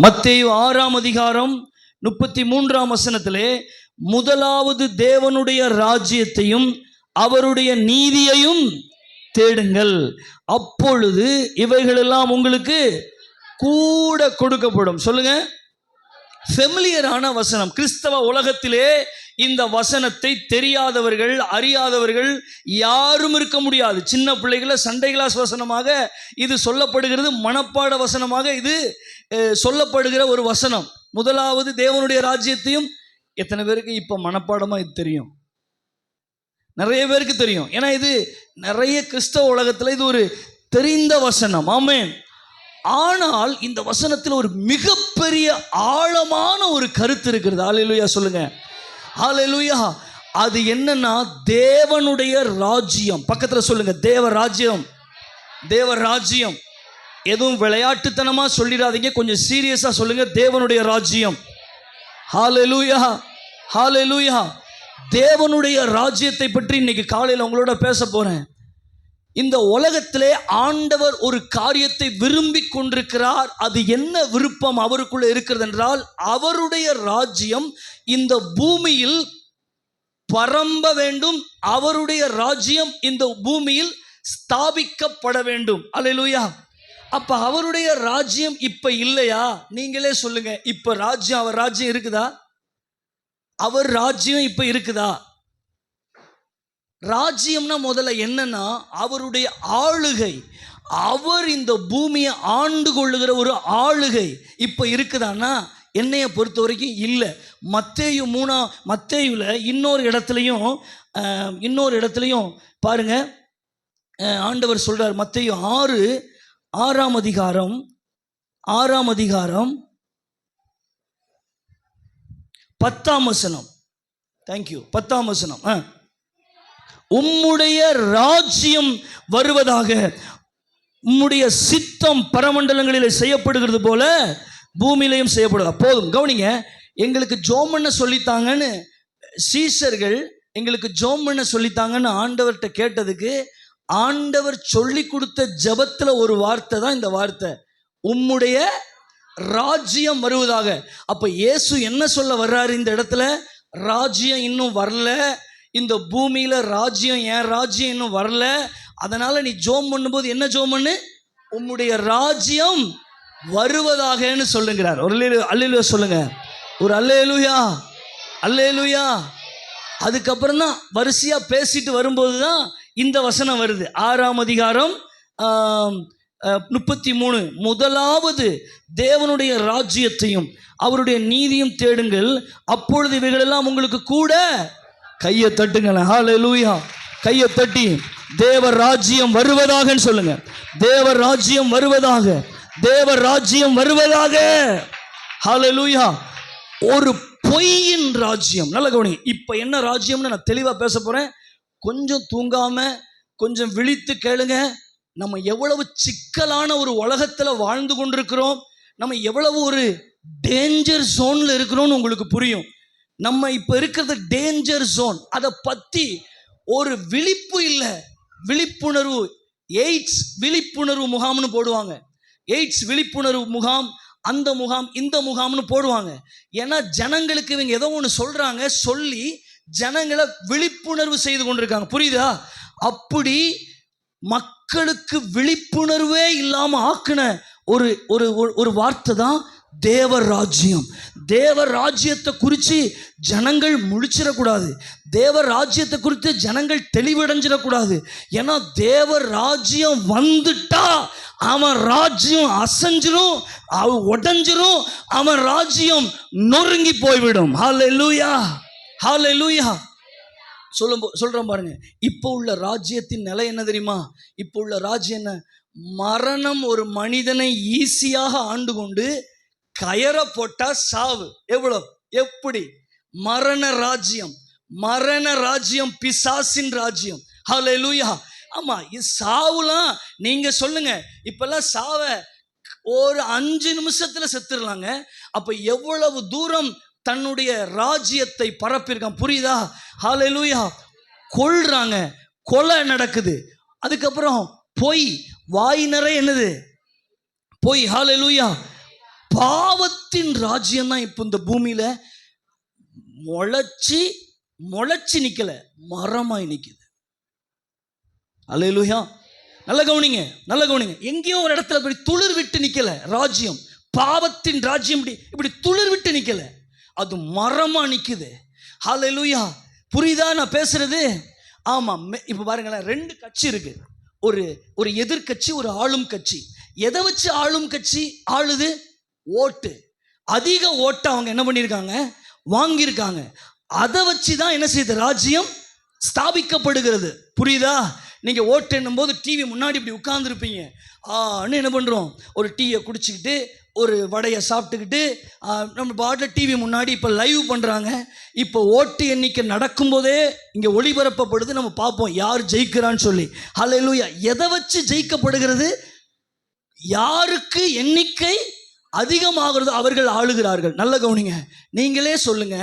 மத்தேயு 6ஆம் அதிகாரம் 33ஆம் வசனத்திலே, முதலாவது தேவனுடைய ராஜ்யத்தையும் அவருடைய நீதியையும் தேடுங்கள், அப்பொழுது இவைகளெல்லாம் உங்களுக்கு கூட கொடுக்கப்படும். சொல்லுங்க. ஃபெமிலியரான வசனம். கிறிஸ்தவ உலகத்திலே இந்த வசனத்தை தெரியாதவர்கள், அறியாதவர்கள் யாரும் இருக்க முடியாது. சின்ன பிள்ளைகளை சண்டே கிளாஸ் வசனமாக இது சொல்லப்படுகிறது, மனப்பாட வசனமாக இது சொல்லப்படுகிற ஒரு வசனம். முதலாவது தேவனுடைய ராஜ்யத்தையும். எத்தனை பேருக்கு இப்போ மனப்பாடமாக இது தெரியும்? நிறைய பேருக்கு தெரியும். ஏன்னா இது நிறைய கிறிஸ்தவ உலகத்தில் இது ஒரு தெரிந்த வசனம். ஆமென். ஆனால் இந்த வசனத்தில் ஒரு மிகப்பெரிய ஆழமான ஒரு கருத்து இருக்கிறது. ஹல்லேலூயா சொல்லுங்க. ஹல்லேலூயா. அது என்னன்னா, தேவனுடைய ராஜ்யம். பக்கத்தில் சொல்லுங்க, தேவ ராஜ்யம். தேவ ராஜ்யம். எதுவும் விளையாட்டுத்தனமா சொல்லிடாதீங்க, கொஞ்சம் சீரியஸா சொல்லுங்க. தேவனுடைய ராஜ்யம். ஹல்லேலூயா, ஹல்லேலூயா. தேவனுடைய ராஜ்யத்தை பற்றி இன்னைக்கு காலையில் உங்களோட பேச போறேன். இந்த உலகத்திலே ஆண்டவர் ஒரு காரியத்தை விரும்பி கொண்டிருக்கிறார். அது என்ன விருப்பம் அவருக்குள்ள இருக்கிறது என்றால், அவருடைய ராஜ்யம் இந்த பூமியில் பரம்ப வேண்டும். அவருடைய ராஜ்யம் இந்த பூமியில் ஸ்தாபிக்கப்பட வேண்டும். அல்லேலூயா. அப்ப அவருடைய ராஜ்யம் இப்ப இல்லையா? நீங்களே சொல்லுங்க. இப்ப ராஜ்யம், அவர் ராஜ்யம் இருக்குதா? அவர் ராஜ்யம் இப்ப இருக்குதா? ராஜ்யம்னா முதல்ல என்னன்னா, அவருடைய ஆளுகை. அவர் இந்த பூமியை ஆண்டு கொள்ளுகிற ஒரு ஆளுகை இப்ப இருக்குதான்னா, என்னைய பொறுத்த வரைக்கும் இல்லை. மத்தேயுல இன்னொரு இடத்துலையும் பாருங்க, ஆண்டவர் சொல்றார். மத்தேயு 6ஆம் அதிகாரம் 10ஆம் வசனம். தேங்க்யூ. 10ஆம் வசனம். உம்முடைய ராஜ்யம் வருவதாக, உம்முடைய சித்தம் பரமண்டலங்களில் செய்யப்படுகிறது போல பூமியிலையும் செய்யப்படுவதா. போதும், கவனிங்க. எங்களுக்கு ஜோம் பண்ண சொல்லித்தாங்கன்னு சீஷர்கள் எங்களுக்கு ஜோம் பண்ண சொல்லித்தாங்கன்னு ஆண்டவர்கிட்ட கேட்டதுக்கு, ஆண்டவர் சொல்லி கொடுத்த ஜபத்தில் ஒரு வார்த்தை தான் இந்த வார்த்தை, உம்முடைய ராஜ்யம் வருவதாக. அப்ப இயேசு என்ன சொல்ல வர்றாரு இந்த இடத்துல? ராஜ்யம் இன்னும் வரல, இந்த பூமியில ராஜ்யம், என் ராஜ்யம் இன்னும் வரல. அதனால நீ ஜோம் பண்ணும்போது என்ன ஜோம் பண்ணு? உம்முடைய ராஜ்யம் வருவதாகன்னு சொல்லுங்கிறார். ஒரு அல்லேலூயா சொல்லுங்க. ஒரு அல்லேலூயா, அல்லேலூயா. அதுக்கப்புறம் தான் வரிசையா பேசிட்டு வரும்போது தான் இந்த வசனம் வருது. 6ஆம் அதிகாரம் 33. முதலாவது தேவனுடைய ராஜ்யத்தையும் அவருடைய நீதியும் தேடுங்கள், அப்பொழுது இவைகளெல்லாம் உங்களுக்கு கூட. கையை தட்டுங்களேன். ஹல்லேலூயா. கையை தட்டி தேவ ராஜ்யம் வருவதாக சொல்லுங்க. தேவ ராஜ்யம் வருவதாக, தேவ ராஜ்யம் வருவதாக. ஹல்லேலூயா. ஒரு பொய்யின் ராஜ்யம். நல்ல கவனிங்க. இப்ப என்ன ராஜ்யம்னு நான் தெளிவா பேச போறேன். கொஞ்சம் தூங்காம கொஞ்சம் விழித்து கேளுங்க. நம்ம எவ்வளவு சிக்கலான ஒரு உலகத்துல வாழ்ந்து கொண்டிருக்கிறோம், நம்ம எவ்வளவு ஒரு டேஞ்சர் ஜோன்ல இருக்கிறோம்னு உங்களுக்கு புரியும். நம்ம இப்ப இருக்கிறது டேஞ்சர் ஜோன். அதை பத்தி ஒரு விழிப்பு இல்லை, விழிப்புணர்வு. எய்ட்ஸ் விழிப்புணர்வு முகாம்னு போடுவாங்க. எய்ட்ஸ் விழிப்புணர்வு முகாம், அந்த முகாம், இந்த முகாம்னு போடுவாங்க. ஏன்னா ஜனங்களுக்கு இவங்க ஏதோ ஒன்று சொல்றாங்க, சொல்லி ஜனங்களை விழிப்புணர்வு செய்து கொண்டிருக்காங்க. புரியுதா? அப்படி மக்களுக்கு விழிப்புணர்வே இல்லாம ஆக்குன ஒரு ஒரு ஒரு வார்த்தை தான் தேவ ராஜ்யம். தேவ ராஜ்யத்தை குறித்து ஜனங்கள் முழிச்சிடக்கூடாது. தேவ ராஜ்யத்தை குறித்து ஜனங்கள் தெளிவடைஞ்சிடக்கூடாது. ஏன்னா தேவ ராஜ்யம் வந்துட்டா அவன் ராஜ்யம் அசைஞ்சிரும், அவன் உடஞ்சிரும், அவன் ராஜ்யம் நொறுங்கி போய்விடும். ஹல்லேலூயா, ஹல்லேலூயா. சொல்றோம் பாருங்க. இப்போ உள்ள ராஜ்யத்தின் நிலை என்ன தெரியுமா? இப்போ உள்ள ராஜ்யம் என்ன? மரணம் ஒரு மனிதனை ஈஸியாக ஆண்டு கொண்டு கயற போட்டா சாவு. எவ்வளவு, எப்படி? மரண ராஜ்யம், மரண ராஜ்யம், பிசாசின் ராஜ்யம். ஹல்லேலூயா. ஆமா, சாவுலாம் நீங்க சொல்லுங்க. இப்பெல்லாம் சாவ ஒரு 5 நிமிஷத்துல செத்துடலாங்க. அப்ப எவ்வளவு தூரம் தன்னுடைய ராஜ்யத்தை பரப்பியிருக்கான். புரியுதா? ஹல்லேலூயா. கொல்றாங்க, கொலை நடக்குது. அதுக்கப்புறம் பொய், வாய் நிறைய என்னது? பொய். ஹல்லேலூயா. பாவத்தின் ராஜ்யம் தான் இப்போ இந்த பூமியில முளைச்சி நிக்கல, மரமாய் நிக்குது. அல்லேலூயா. நல்ல கவனிங்க. எங்கேயோ ஒரு இடத்துல இப்படி துளிர் விட்டு நிக்கல ராஜ்யம், பாவத்தின் ராஜ்யம் இப்படி துளிர் விட்டு நிக்கல, அது மரமா நிக்குது. அல்லேலூயா. புரியுதா நான் பேசுறது? ஆமா. இப்ப பாருங்களேன், 2 கட்சி இருக்கு. ஒரு எதிர்கட்சி, ஒரு ஆளும் கட்சி. எதை வச்சு ஆளும் கட்சி ஆளுது? ஓட்டு. அதிக ஓட்டை அவங்க என்ன பண்ணியிருக்காங்க? வாங்கியிருக்காங்க. அதை வச்சு தான் என்ன செய்யுது? ராஜ்யம் ஸ்தாபிக்கப்படுகிறது. புரியுதா? நீங்க ஓட்டு என்னும் போது டிவி முன்னாடி இப்படி உட்கார்ந்துருப்பீங்க. என்ன பண்றோம்? ஒரு டீயை குடிச்சுக்கிட்டு, ஒரு வடையை சாப்பிட்டுக்கிட்டு, நம்ம பாட்டில் டிவி முன்னாடி இப்போ லைவ் பண்ணுறாங்க. இப்போ ஓட்டு எண்ணிக்கை நடக்கும்போதே இங்கே ஒளிபரப்பப்படுது, நம்ம பார்ப்போம் யார் ஜெயிக்கிறான்னு சொல்லி. ஹல்லேலூயா. எதை வச்சு ஜெயிக்கப்படுகிறது? யாருக்கு எண்ணிக்கை அதிகமாகிறது அவர்கள் ஆளுகிறார்கள். நல்ல கவனிங்க. நீங்களே சொல்லுங்க,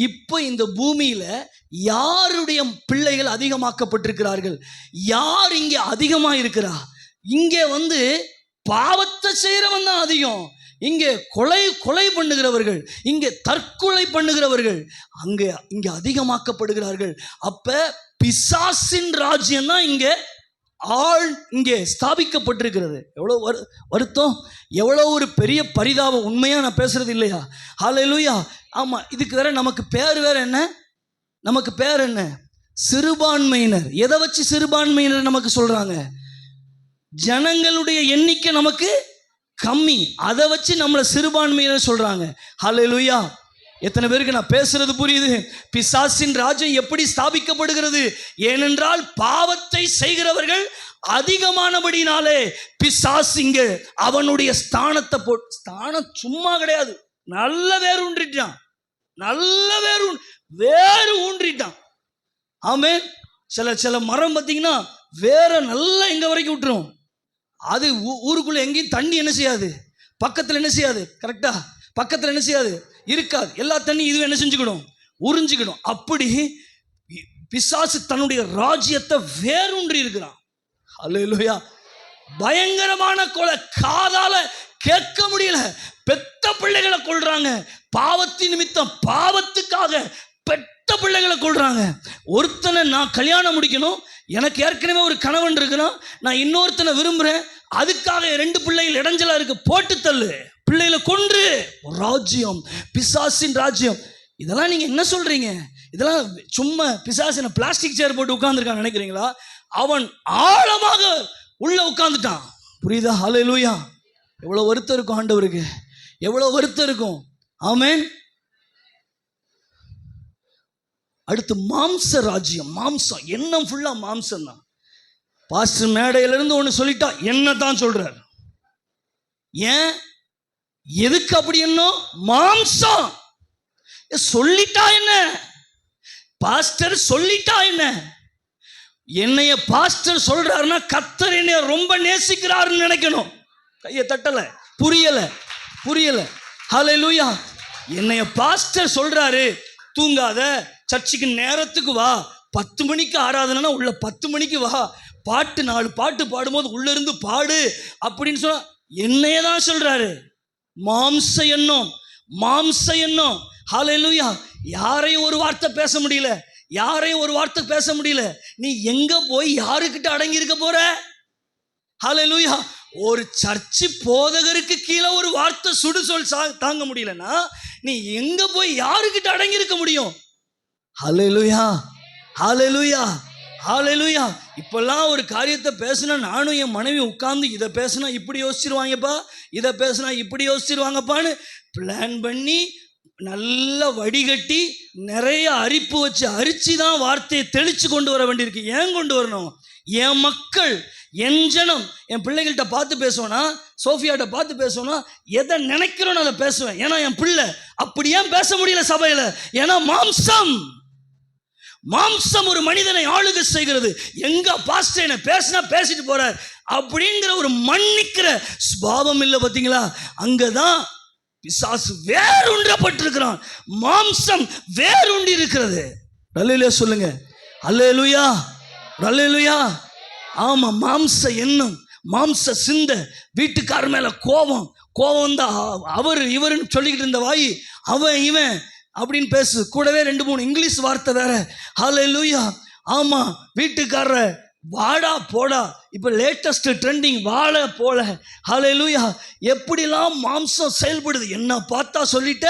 இப்போ இந்த பூமியில யாருடைய பிள்ளைகள் அதிகமாக்கப்பட்டிருக்கிறார்கள்? யார் இங்கே அதிகமாக இருக்கிறா? இங்கே பாவத்தை செய்கிறவன் தான் அதிகம். இங்கே கொலை பண்ணுகிறவர்கள், இங்கே தற்கொலை பண்ணுகிறவர்கள் இங்கே அதிகமாக்கப்படுகிறார்கள். அப்ப பிசாசின் ராஜ்யம் தான் இங்கே ஸ்தாபிக்கப்பட்டிருக்கிறது. எவ்வளோ வருத்தம், எவ்வளோ ஒரு பெரிய பரிதாபம். உண்மையா நான் பேசுறது இல்லையா? ஹல்லேலூயா. ஆமா. இதுக்கு வேற நமக்கு பேர் வேற என்ன? நமக்கு பேர் என்ன? சிறுபான்மையினர். எதை வச்சு சிறுபான்மையினர் நமக்கு சொல்றாங்க? ஜனங்களுடைய எண்ணிக்கை நமக்கு கம்மி, அதை வச்சு நம்மளை சிறுபான்மையினர் சொல்றாங்க. ஹல்லேலூயா. எத்தனை பேருக்கு நான் பேசுறது புரியுது? பிசாசின் ராஜ்யம் எப்படி ஸ்தாபிக்கப்படுகிறது? ஏனென்றால் பாவத்தை செய்கிறவர்கள் அதிகமானபடினாலே பிசாசு இங்கே அவனுடைய ஸ்தானத்தை ஸ்தானம் சும்மா கிடையாது, நல்ல வேறு ஊன்றிட்டான். வேறு ஊன்றிட்டான். ஆமென். சில மரம் பார்த்தீங்கன்னா வேற நல்லா எங்க வரைக்கும் விட்டுரும். அது ஊருக்குள்ள எங்கேயும் தண்ணி என்ன செய்யாது, பக்கத்தில் என்ன செய்யாது, கரெக்டா பக்கத்தில் என்ன செய்யாது, இருக்காது. எல்லா தண்ணி இதுவும் என்ன செஞ்சுக்கிடும், உறிஞ்சிக்கிடும். அப்படி பிசாசு தன்னுடைய ராஜ்யத்தை வேரூன்றி இருக்கிறான். அல்லேலூயா. பயங்கரமான கொலை, காதால கேட்க முடியல. பெத்த பிள்ளைகளை கொல்றாங்க. பாவத்தின் நிமித்தம், பாவத்துக்காக பெத்த பிள்ளைகளை கொல்றாங்க. ஒருத்தனை நான் கல்யாணம் முடிக்கணும், எனக்கு ஏற்கனவே ஒரு கணவன் இருக்கிறான், நான் இன்னொருத்தனை விரும்புகிறேன், அதுக்காக 2 பிள்ளைகள் இடைஞ்சலா இருக்கு, போட்டு தள்ளு, பிள்ளைகளை கொன்று. ராஜ்யம், பிசாசின் ராஜ்யம். இதெல்லாம் நீங்க என்ன சொல்றீங்க? இதெல்லாம் சும்மா பிசாசின பிளாஸ்டிக் சேர் போட்டு உட்கார்ந்துருக்கான் நினைக்கிறீங்களா? அவன் ஆழமாக உள்ள உட்கார்ந்துட்டான். புரியுதா? ஹல்லேலூயா. எவ்வளவு வருத்தம் இருக்கும் ஆண்டவருக்கு, எவ்வளவு வருத்தம் இருக்கும். ஆமென். அடுத்து மாம்ச ராஜ்யம். மாம்சம், எண்ணம் ஃபுல்லா மாம்சம் தான். பாஸ்டர் மேடையிலிருந்து ஒன்று சொல்லிட்டா என்ன தான் சொல்றார். ஏன், எதுக்கு அப்படி? என்ன மாம்சம் சொல்லிட்டா என்ன, பாஸ்டர் சொல்லிட்டா என்ன? என்னைய பாஸ்டர் சொல்றாருன்னா கர்த்தர் என்னைய ரொம்ப நேசிக்கிறாருன்னு நினைக்கணும். கையை தட்டல, புரியல. ஹல்லேலூயா. என்னைய பாஸ்டர் சொல்றாரு, தூங்காத, சர்ச்சுக்கு நேரத்துக்கு வா, 10 மணிக்கு ஆராதனைனா உள்ள 10 மணிக்கு வா, பாட்டு 4 பாட்டு பாடும்போது உள்ள இருந்து பாடு அப்படின்னு சொன்னா என்னைய தான் சொல்றாரு. மாம்ச எண்ணம். ஹல்லேலூயா. யாரையும் ஒரு வார்த்தை பேச முடியல. நீ எங்க போய் யாருக்கிட்ட அடங்கி இருக்க போற? ஹல்லேலூயா. ஒரு சர்ச்சு போதகருக்கு கீழே ஒரு வார்த்தை சுடுசொல் தாங்க முடியலன்னா நீ எங்க போய் யாருக்கிட்ட அடங்கி இருக்க முடியும்? ஹல்லேலூயா. இப்பெல்லாம் ஒரு காரியத்தை பேசினா நானும் என் மனைவி உட்கார்ந்து இதை பேசினா இப்படி யோசிச்சிருவாங்கப்பா, இதை பேசினா இப்படி யோசிச்சிருவாங்கப்பான்னு பிளான் பண்ணி நல்லா வடிகட்டி நிறைய அரிப்பு வச்சு அரிச்சு தான் வார்த்தையை தெளிச்சு கொண்டு வர வேண்டியிருக்கு. ஏன் கொண்டு வரணும்? என் மக்கள், என் ஜனம், என் பிள்ளைகள்கிட்ட பார்த்து பேசுவேனா, சோஃபியாட்ட பார்த்து பேசுவேனா, எதை நினைக்கிறோன்னு அதை பேசுவேன். ஏன்னா என் பிள்ளை. அப்படி ஏன் பேச முடியல சபையில்? ஏன்னா மாம்சம் ஒரு மனிதனை ஆளுகை செய்கிறது. எங்க பாஸ்டர் என்ன பேசினா பேசிட்டு போறார் அப்படிங்கிற ஒரு மன்னிக்கிற சுபாவம் இல்லை. பார்த்தீங்களா? அங்கதான் பிசாசு வேரூன்றப்பட்டிருக்கிறான். மாம்சம் வேரூண்டி இருக்கிறது. அல்லேலூயா சொல்லுங்க. அல்லேலூயா. ஆமா. மாம்ச எண்ணம், மாம்ச சிந்தை, வீட்டுக்கார மேல கோபம், கோபம் வந்தா அவர் இவருன்னு சொல்லிக்கிட்டு இருந்த வாய் அவன் இவன் அப்படின்னு பேசு. கூடவே 2-3 இங்கிலீஷ் வார்த்தை வேற. ஹல்லேலூயா. ஆமா, வீட்டுக்காரர வாடா போடா, இப்போ லேட்டஸ்ட் ட்ரெண்டிங் வாழ போல. ஹல்லேலூயா. எப்படிலாம் மாம்சம் செயல்படுது. என்ன பார்த்தா சொல்லிட்ட,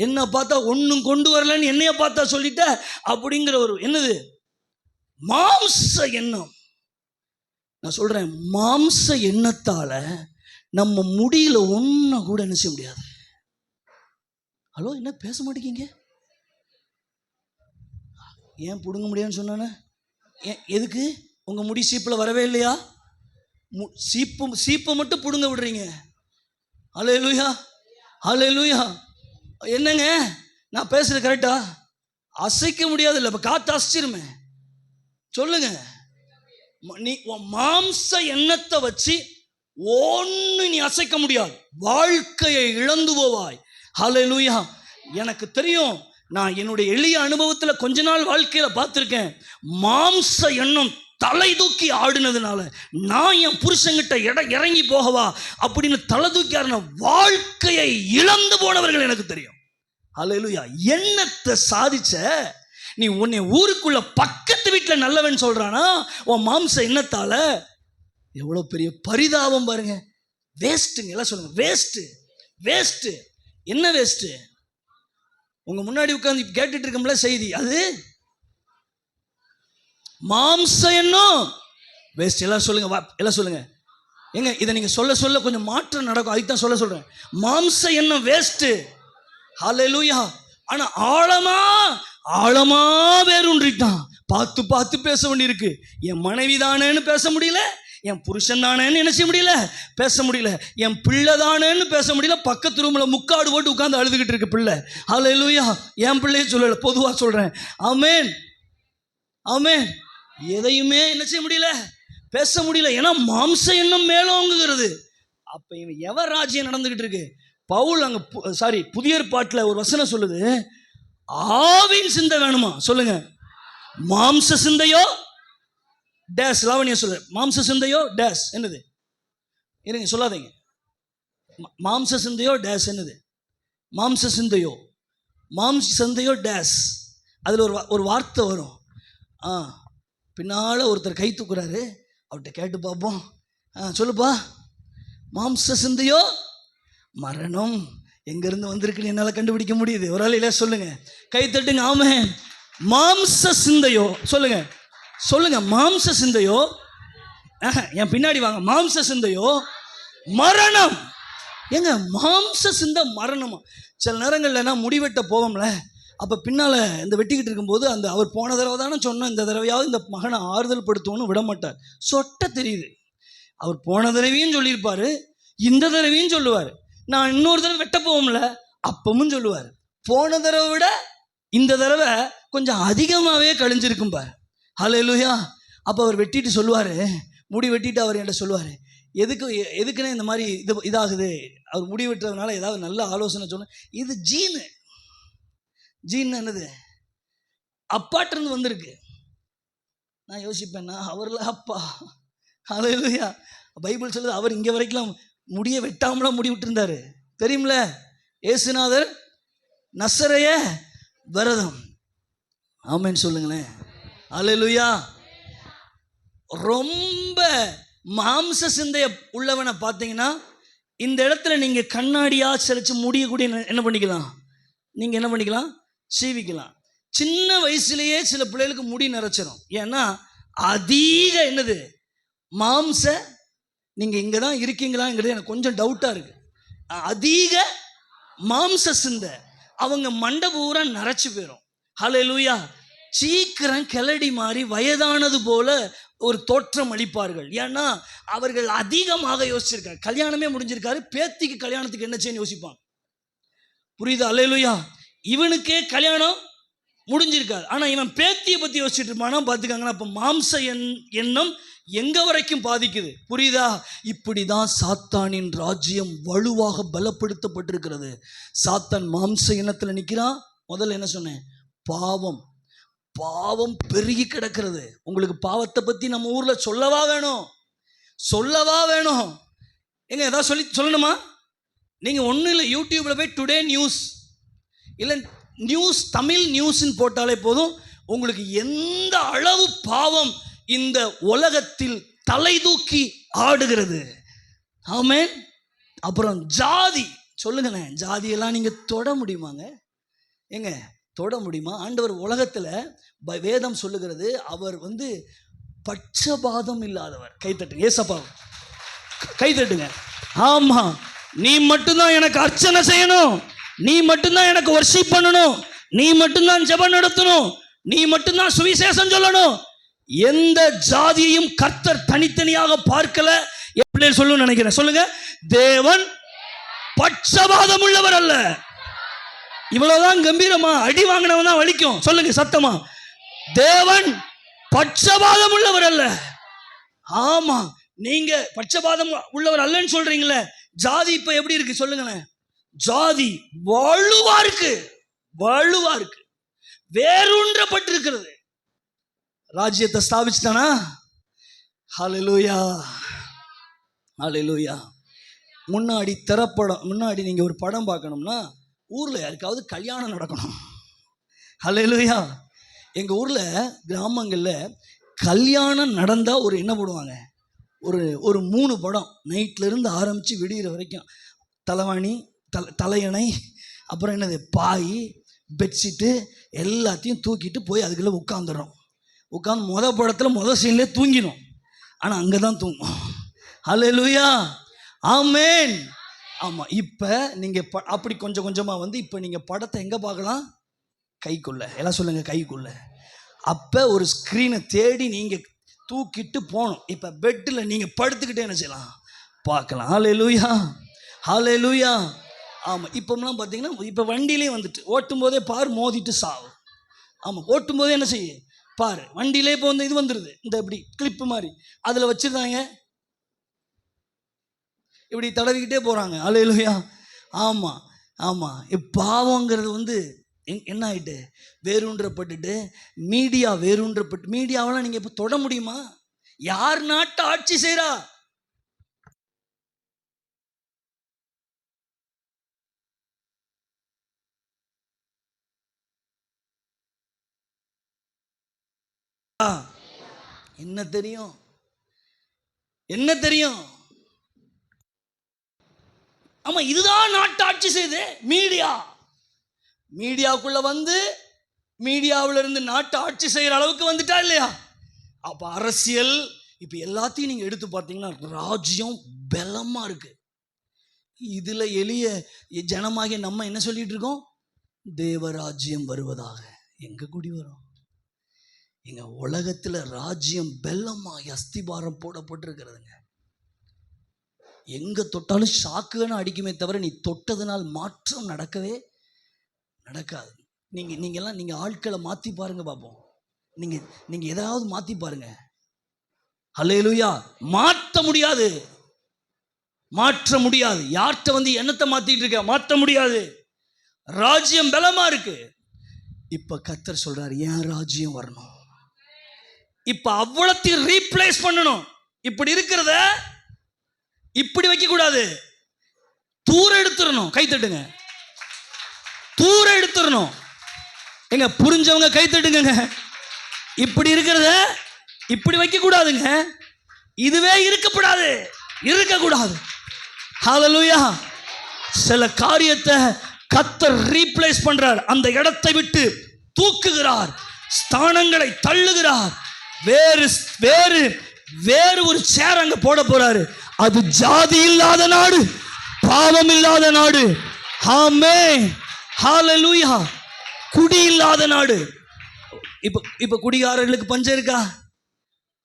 என்ன பார்த்தா ஒன்றும் கொண்டு வரலன்னு என்னைய பார்த்தா சொல்லிட்ட அப்படிங்கிற ஒரு என்னது மாம்ச எண்ணம். நான் சொல்றேன், மாம்ச எண்ணத்தால நம்ம முடியல ஒன்றை கூட என்ன செய்ய முடியாது. ஹலோ, என்ன பேச மாட்டேங்க? ஏன் பிடுங்க முடியாதுன்னு சொன்னானே? எதுக்கு? உங்கள் முடி சீப்பில் வரவே இல்லையா? சீப்பை மட்டும் பிடுங்க விடுறீங்க. ஹல்லேலூயா, ஹல்லேலூயா. என்னங்க நான் பேசுறது கரெக்டா? அசைக்க முடியாது இல்லை? இப்போ காற்று அசைச்சிருமே. சொல்லுங்க, நீ மாம்ச எண்ணத்தை வச்சு ஒன்று நீ அசைக்க முடியாது. வாழ்க்கையை இழந்து போவாய். ஹல்லேலூயா. எனக்கு தெரியும், நான் என்னுடைய எளிய அனுபவத்தில் கொஞ்ச நாள் வாழ்க்கையில் பார்த்துருக்கேன். மாம்ச எண்ணம் தலை தூக்கி ஆடினதுனால நான் என் புருஷங்கிட்ட இறங்கி போகவா அப்படின்னு தலை தூக்கி ஆடின வாழ்க்கையை இழந்து போனவர்கள் எனக்கு தெரியும். ஹல்லேலூயா. எண்ணத்தை சாதிச்ச நீ உன்னை ஊருக்குள்ள பக்கத்து வீட்டில் நல்லவன் சொல்றானா உன் மாம்ச எண்ணத்தால. எவ்வளோ பெரிய பரிதாபம் பாருங்க. வேஸ்ட்டுங்க. எல்லாம் சொல்லுங்க, வேஸ்ட்டு வேஸ்ட்டு. என்ன வேஸ்ட்டு? உங்க முன்னாடி உட்கார்ந்து கேட்டுட்டு இருக்கோம்ல செய்தி, அது மாம்ச எண்ணம் வேஸ்ட். எல்லாம் சொல்லுங்க, எல்லாம் சொல்லுங்க. ஏங்க இதை நீங்க சொல்ல சொல்ல கொஞ்சம் மாற்றம் நடக்கும். அதுக்கு தான் சொல்றேன், மாம்ச எண்ணம் வேஸ்ட்டு. ஹல்லேலூயா. ஆனா ஆழமா வேரூன்றிட்டான். பார்த்து பார்த்து பேச வேண்டியிருக்கு. என் மனைவி தானேன்னு பேச முடியல, என் புருஷன் தானேன்னு என்ன செய்ய முடியல, பேச முடியல, என் பிள்ளை தானேன்னு பேச முடியல. பக்கத்து ரூம்ல முக்காடு போட்டு உட்கார்ந்து அழுதுகிட்டு இருக்கு பிள்ளை. ஹல்லேலூயா. என் பிள்ளையே சொல்லல, பொதுவா சொல்றேன். ஆமென், ஆமென். எதையுமே என்ன செய்ய முடியல, பேச முடியல. ஏன்னா மாம்ச எண்ணம் மேலோங்குகிறது. அப்ப இவன் எவர் ராஜ்யம் நடந்துகிட்டு இருக்கு? பவுல் அங்க புதிய ஏற்பாட்டில் ஒரு வசனம் சொல்லுது, ஆவின் சிந்தை வேணுமா? சொல்லுங்க. மாம்ச சிந்தையோ டேஸ். லாவணியா சொல்லு, மாம்ச சிந்தையோ டேஸ் என்னது? இருங்க, சொல்லாதீங்க. மாம்ச சிந்தையோ டேஸ் என்னது? மாம்ச சிந்தையோ டேஸ். அதில் ஒரு வார்த்தை வரும். பின்னால் ஒருத்தர் கை தூக்குறாரு, அவர்கிட்ட கேட்டு பார்ப்போம். சொல்லுப்பா. மாம்ச சிந்தையோ மரணம். எங்கேருந்து வந்திருக்குன்னு என்னால் கண்டுபிடிக்க முடியுது. ஒரு ஆள் இல்லை சொல்லுங்க, கை தட்டுங்க. ஆமென். மாம்ச சிந்தையோ சொல்லுங்க, சொல்லுங்க. மாம்ச சிந்தையோ, என் பின்னாடி வாங்க. மாம்ச சிந்தையோ மரணம். ஏங்க மாம்ச சிந்தை மரணமா? சில நேரங்களில் நான் முடிவெட்ட போவோம்ல, அப்போ பின்னால் இந்த வெட்டிக்கிட்டு இருக்கும்போது அவர் போன தடவை தானே சொன்னோம், இந்த தடவையாவது இந்த மகனை ஆறுதல் படுத்துவோன்னு விட மாட்டார். சொட்ட தெரியுது. அவர் போன தடவையும் சொல்லியிருப்பார், இந்த தடவையும் சொல்லுவார். நான் இன்னொரு தடவை வெட்ட போவோம்ல, அப்பவும் சொல்லுவார். போன தடவை விட இந்த தடவை கொஞ்சம் அதிகமாகவே கழிஞ்சிருக்கும் பார். ஹல்லேலூயா. அப்போ அவர் வெட்டிட்டு சொல்லுவார், முடி வெட்டிட்டு அவர் என்கிட்ட சொல்லுவார், எதுக்குன்னே இந்த மாதிரி இதாகுது. அவர் முடி வெட்டுறதுனால ஏதாவது நல்ல ஆலோசனை சொன்ன. இது ஜீன் என்னது? அப்பாட்டிருந்து வந்திருக்கு. நான் யோசிப்பேன்னா, அவர்ல அப்பா. ஹல்லேலூயா. பைபிள் சொல்லுது, அவர் இங்கே வரைக்கும் முடிய வெட்டாமலாம் முடி விட்டுருந்தாரு தெரியுமில்ல. ஏசுநாதர் நசரேய விரதம். ஆமென் சொல்லுங்களேன். ஹல்லேலூயா. ரொம்ப மாம்ச சிந்தைய உள்ளவனை பார்த்தீங்கன்னா, இந்த இடத்துல நீங்கள் கண்ணாடியாக செலுத்து முடிய கூட என்ன பண்ணிக்கலாம், நீங்கள் என்ன பண்ணிக்கலாம், சீவிக்கலாம். சின்ன வயசுலேயே சில பிள்ளைகளுக்கு முடி நிறைச்சிடும். ஏன்னா அதிக என்னது மாம்ச. நீங்கள் இங்கே தான் இருக்கீங்களாங்கிறது எனக்கு கொஞ்சம் டவுட்டாக இருக்குது. அதிக மாம்ச சிந்தை அவங்க மண்டை பூரா நரைச்சி போயிடும். ஹல்லேலூயா. சீக்கிரம் கிளடி மாறி வயதானது போல ஒரு தோற்றம் அளிப்பார்கள். ஏன்னா அவர்கள் அதிகமாக யோசிச்சிருக்காங்க. கல்யாணமே முடிஞ்சிருக்காரு, பேத்திக்கு கல்யாணத்துக்கு என்ன செய்யணும் யோசிப்பாங்க. புரியுதா? ஹல்லேலூயா. இவனுக்கே கல்யாணம் முடிஞ்சிருக்காரு, ஆனால் இவன் பேத்தியை பற்றி யோசிச்சுட்டு இருப்பானா பார்த்துக்காங்கன்னா. அப்போ மாம்ச எண்ணம் எங்கே வரைக்கும் பாதிக்குது? புரியுதா? இப்படி தான் சாத்தானின் ராஜ்யம் வலுவாக பலப்படுத்தப்பட்டிருக்கிறது. சாத்தான் மாம்ச எண்ணத்தில் நிற்கிறான். முதல்ல என்ன சொன்னேன்? பாவம் பெருகி கிடக்கிறது. உங்களுக்கு பாவத்தை பற்றி நம்ம ஊரில் சொல்லவா வேணும்? எங்க ஏதாவது சொல்லணுமா? நீங்கள் ஒன்றும் இல்லை, யூடியூப்பில் போய் டுடே நியூஸ் இல்லை நியூஸ் தமிழ் நியூஸ்ன்னு போட்டாலே போதும், உங்களுக்கு எந்த அளவு பாவம் இந்த உலகத்தில் தலை தூக்கி ஆடுகிறது. ஆமென். அப்புறம் ஜாதி, சொல்லுங்களேன், ஜாதியெல்லாம் நீங்கள் தொட முடியுமாங்க? ஏங்க தொட முடியுமா? ஆண்டவர் உலகத்தில் வேதம் சொல்லுகிறது, அவர் பட்சபாதம் இல்லாதவர். கைத்தட்டுங்க, ஏசப்பா கைத்தட்டுங்க. ஆமாம், நீ மட்டும்தான் எனக்கு அர்ச்சனை செய்யணும், நீ மட்டும்தான் எனக்கு வர்ஷிப் பண்ணணும், நீ மட்டும்தான் ஜெபம் நடத்தணும், நீ மட்டும்தான் சுவிசேஷம் சொல்லணும். எந்த ஜாதியையும் கர்த்தர் தனித்தனியாக பார்க்கல. எப்படி சொல்லணும்னு நினைக்கிறேன்? சொல்லுங்க. தேவன் பட்சபாதம் உள்ளவர் அல்ல. இவ்வளவுதான் கம்பீரமா? அடி வாங்கினவன் தான் வலிக்கும். சொல்லுங்க சத்தமா. தேவன் பட்சபாதம் உள்ளவர் அல்ல. ஆமா, நீங்க பட்சபாதம் உள்ளவர் அல்லன்னு சொல்றீங்களே. ஜாதி இப்ப எப்படி இருக்கு சொல்லுங்களேன்? ஜாதி வலுவா இருக்கு, வலுவா இருக்கு, வேரூன்றப்பட்டிருக்கிறது. ராஜ்யத்தை ஸ்தாபிச்சிட்டானா? ஹல்லேலூயா, ஹல்லேலூயா. முன்னாடி திரைப்படம், முன்னாடி நீங்கள் ஒரு படம் பார்க்கணும்னா ஊரில் யாருக்காவது கல்யாணம் நடக்கணும். ஹல்லேலூயா. எங்கள் ஊரில் கிராமங்களில் கல்யாணம் நடந்தால் ஒரு என்ன போடுவாங்க, ஒரு 3 படம் நைட்லேருந்து ஆரம்பித்து விடிகிற வரைக்கும். தலைவாணி, தலையணை, அப்புறம் என்னது, பாய், பெட்ஷீட்டு எல்லாத்தையும் தூக்கிட்டு போய் அதுக்குள்ளே உட்காந்துடும். உட்காந்து படத்தில் சீன்லேயே தூங்கிடும். ஆனால் அங்கே தான் தூங்கும். ஹல்லேலூயா, ஆமென். ஆமாம். இப்போ நீங்கள் அப்படி கொஞ்சம் கொஞ்சமாக இப்போ நீங்கள் படத்தை எங்கே பார்க்கலாம்? கைக்குள்ளே. எல்லாம் சொல்லுங்கள், கைக்குள்ளே. அப்போ ஒரு ஸ்க்ரீனை தேடி நீங்கள் தூக்கிட்டு போகணும். இப்போ பெட்டில் நீங்கள் படுத்துக்கிட்டே என்ன செய்யலாம்? பார்க்கலாம். ஹல்லேலூயா, ஹல்லேலூயா. ஆமாம். இப்போலாம் பார்த்தீங்கன்னா இப்போ வண்டியிலே ஓட்டும் போதே பார், மோதிட்டு சாவு. ஆமாம், ஓட்டும் போதே என்ன செய்ய பாரு, வண்டியிலே இப்போ இது வந்துடுது, இந்த இப்படி கிளிப்பு மாதிரி அதில் வச்சுருந்தாங்க, இப்படி தடவிக்கிட்டே போகிறாங்க. ஹல்லேலூயா. ஆமாம், ஆமாம். பாவங்கிறது என்ன ஆகிட்டு, வேரூன்றப்பட்டுட்டு, மீடியா வேரூன்றப்பட்டு. மீடியாவெல்லாம் நீங்கள் இப்போ தொட முடியுமா? யார் நாட்டை ஆட்சி செய்கிறா? என்ன தெரியும்? என்ன தெரியும்? ஆமா, இதுதான் நாட்டு ஆட்சி செய்து மீடியா. மீடியாவுக்குள்ள மீடியாவில இருந்து நாட்டை ஆட்சி செய்யற அளவுக்கு வந்துட்டா இல்லையா? அப்ப அரசியல் இப்ப எல்லாத்தையும் நீங்க எடுத்து பார்த்தீங்கன்னா ராஜ்யம் பலமா இருக்கு. இதுல எளிய ஜனமாகிய நம்ம என்ன சொல்லிட்டு இருக்கோம்? தேவராஜ்யம் வருவதாக. எங்க கூடி வரும்? எங்க உலகத்துல ராஜ்யம் பெல்லமாகி அஸ்திபாரம் போடப்பட்டிருக்கிறதுங்க. எங்க தொட்டாலும் ஷாக்குன்னு அடிக்குமே தவிர நீ தொட்டதுனால் மாற்றம் நடக்கவே நடக்காது. நீங்க ஆட்களை மாத்தி பாருங்க பார்ப்போம். நீங்க ஏதாவது மாத்தி பாருங்க. ஹல்லேலூயா. மாற்ற முடியாது, மாற்ற முடியாது. யார்கிட்ட என்னத்தை மாத்திட்டு இருக்க? மாற்ற முடியாது. ராஜ்யம் பலமா இருக்கு. இப்ப கர்த்தர் சொல்றாரு, ஏன் ராஜ்யம் வரணும்? இப்ப அவ்வளத்தையும் ரீப்ளேஸ் பண்ணணும். இப்படி இருக்கிறத இப்படி வைக்க கூடாது, தூர எடுத்துடணும். கை தட்டுங்க, தூர எடுத்துடணும். எங்க புரிஞ்சவங்க கை தட்டுங்க. இப்படி இருக்கிறத இப்படி வைக்க கூடாதுங்க. இதுவே இருக்கப்படாது, இருக்கக்கூடாது. ஹல்லேலூயா. சில காரியத்தை கர்த்தர் ரீப்ளேஸ் பண்றார். அந்த இடத்தை விட்டு தூக்குகிறார், ஸ்தானங்களை தள்ளுகிறார். வேறு வேறு வேறு ஒரு சேர் அங்க போட போறாரு. அது ஜாதி இல்லாத நாடு, பாவம் இல்லாத நாடு. ஆமென், ஹல்லேலூயா. குடி இல்லாத நாடு. இப்ப குடிகாரர்களுக்கு பஞ்சம் இருக்கா?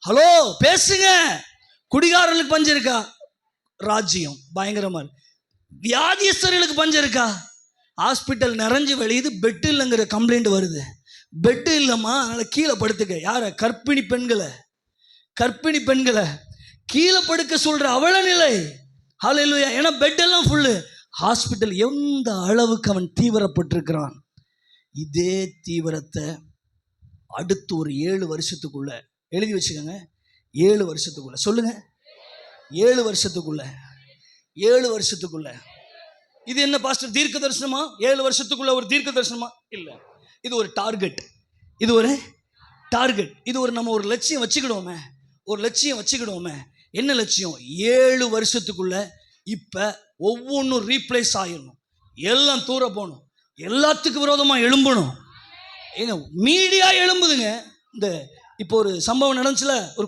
ஹலோ பேசுங்க. குடிகாரர்களுக்கு பஞ்சம் இருக்கா? ராஜ்யம் பயங்கரமா. வியாதியஸ்தர்களுக்கு பஞ்சம் இருக்கா? ஹாஸ்பிட்டல் நிறைஞ்சு வெளியுது, பெட் இல்லைங்கிற கம்ப்ளைண்ட் வருது. பெட்டு இல்லைம்மா, அதனால கீழே படுத்துக்க. யார? கர்ப்பிணி பெண்களை, கர்ப்பிணி பெண்களை கீழே படுக்க சொல்ற அவல நிலை. ஹல்லேலூயா. ஏன்னா பெட் எல்லாம் ஃபுல்லு. ஹாஸ்பிட்டல் எந்த அளவுக்கு அவன் தீவிரப்பட்டிருக்கிறான். இதே தீவிரத்தை அடுத்து ஒரு 7 வருஷத்துக்குள்ள எழுதி வச்சுக்கோங்க. 7 வருஷத்துக்குள்ள சொல்லுங்க, 7 வருஷத்துக்குள்ள இது என்ன பாஸ்டர் தீர்க்க தரிசனமா? 7 வருஷத்துக்குள்ள ஒரு தீர்க்க தரிசனமா? இல்ல, இது ஒரு டார்கெட். இது ஒரு டார்கெட். இது ஒரு நம்ம ஒரு லட்சியம் வச்சுக்கிடுவோமே, ஒரு லட்சியம் வச்சுக்கிடுவோமே. என்ன லட்சியம்? 7 வருஷத்துக்குள்ள இப்ப ஒவ்வொன்றும் ரீப்ளேஸ் ஆயிடணும், எல்லாம் தூர போகணும், எல்லாத்துக்கு விரோதமா எழும்பணும். ஏங்க மீடியா எழும்புதுங்க. இந்த இப்போ ஒரு சம்பவம் நடந்துச்சுல, ஒரு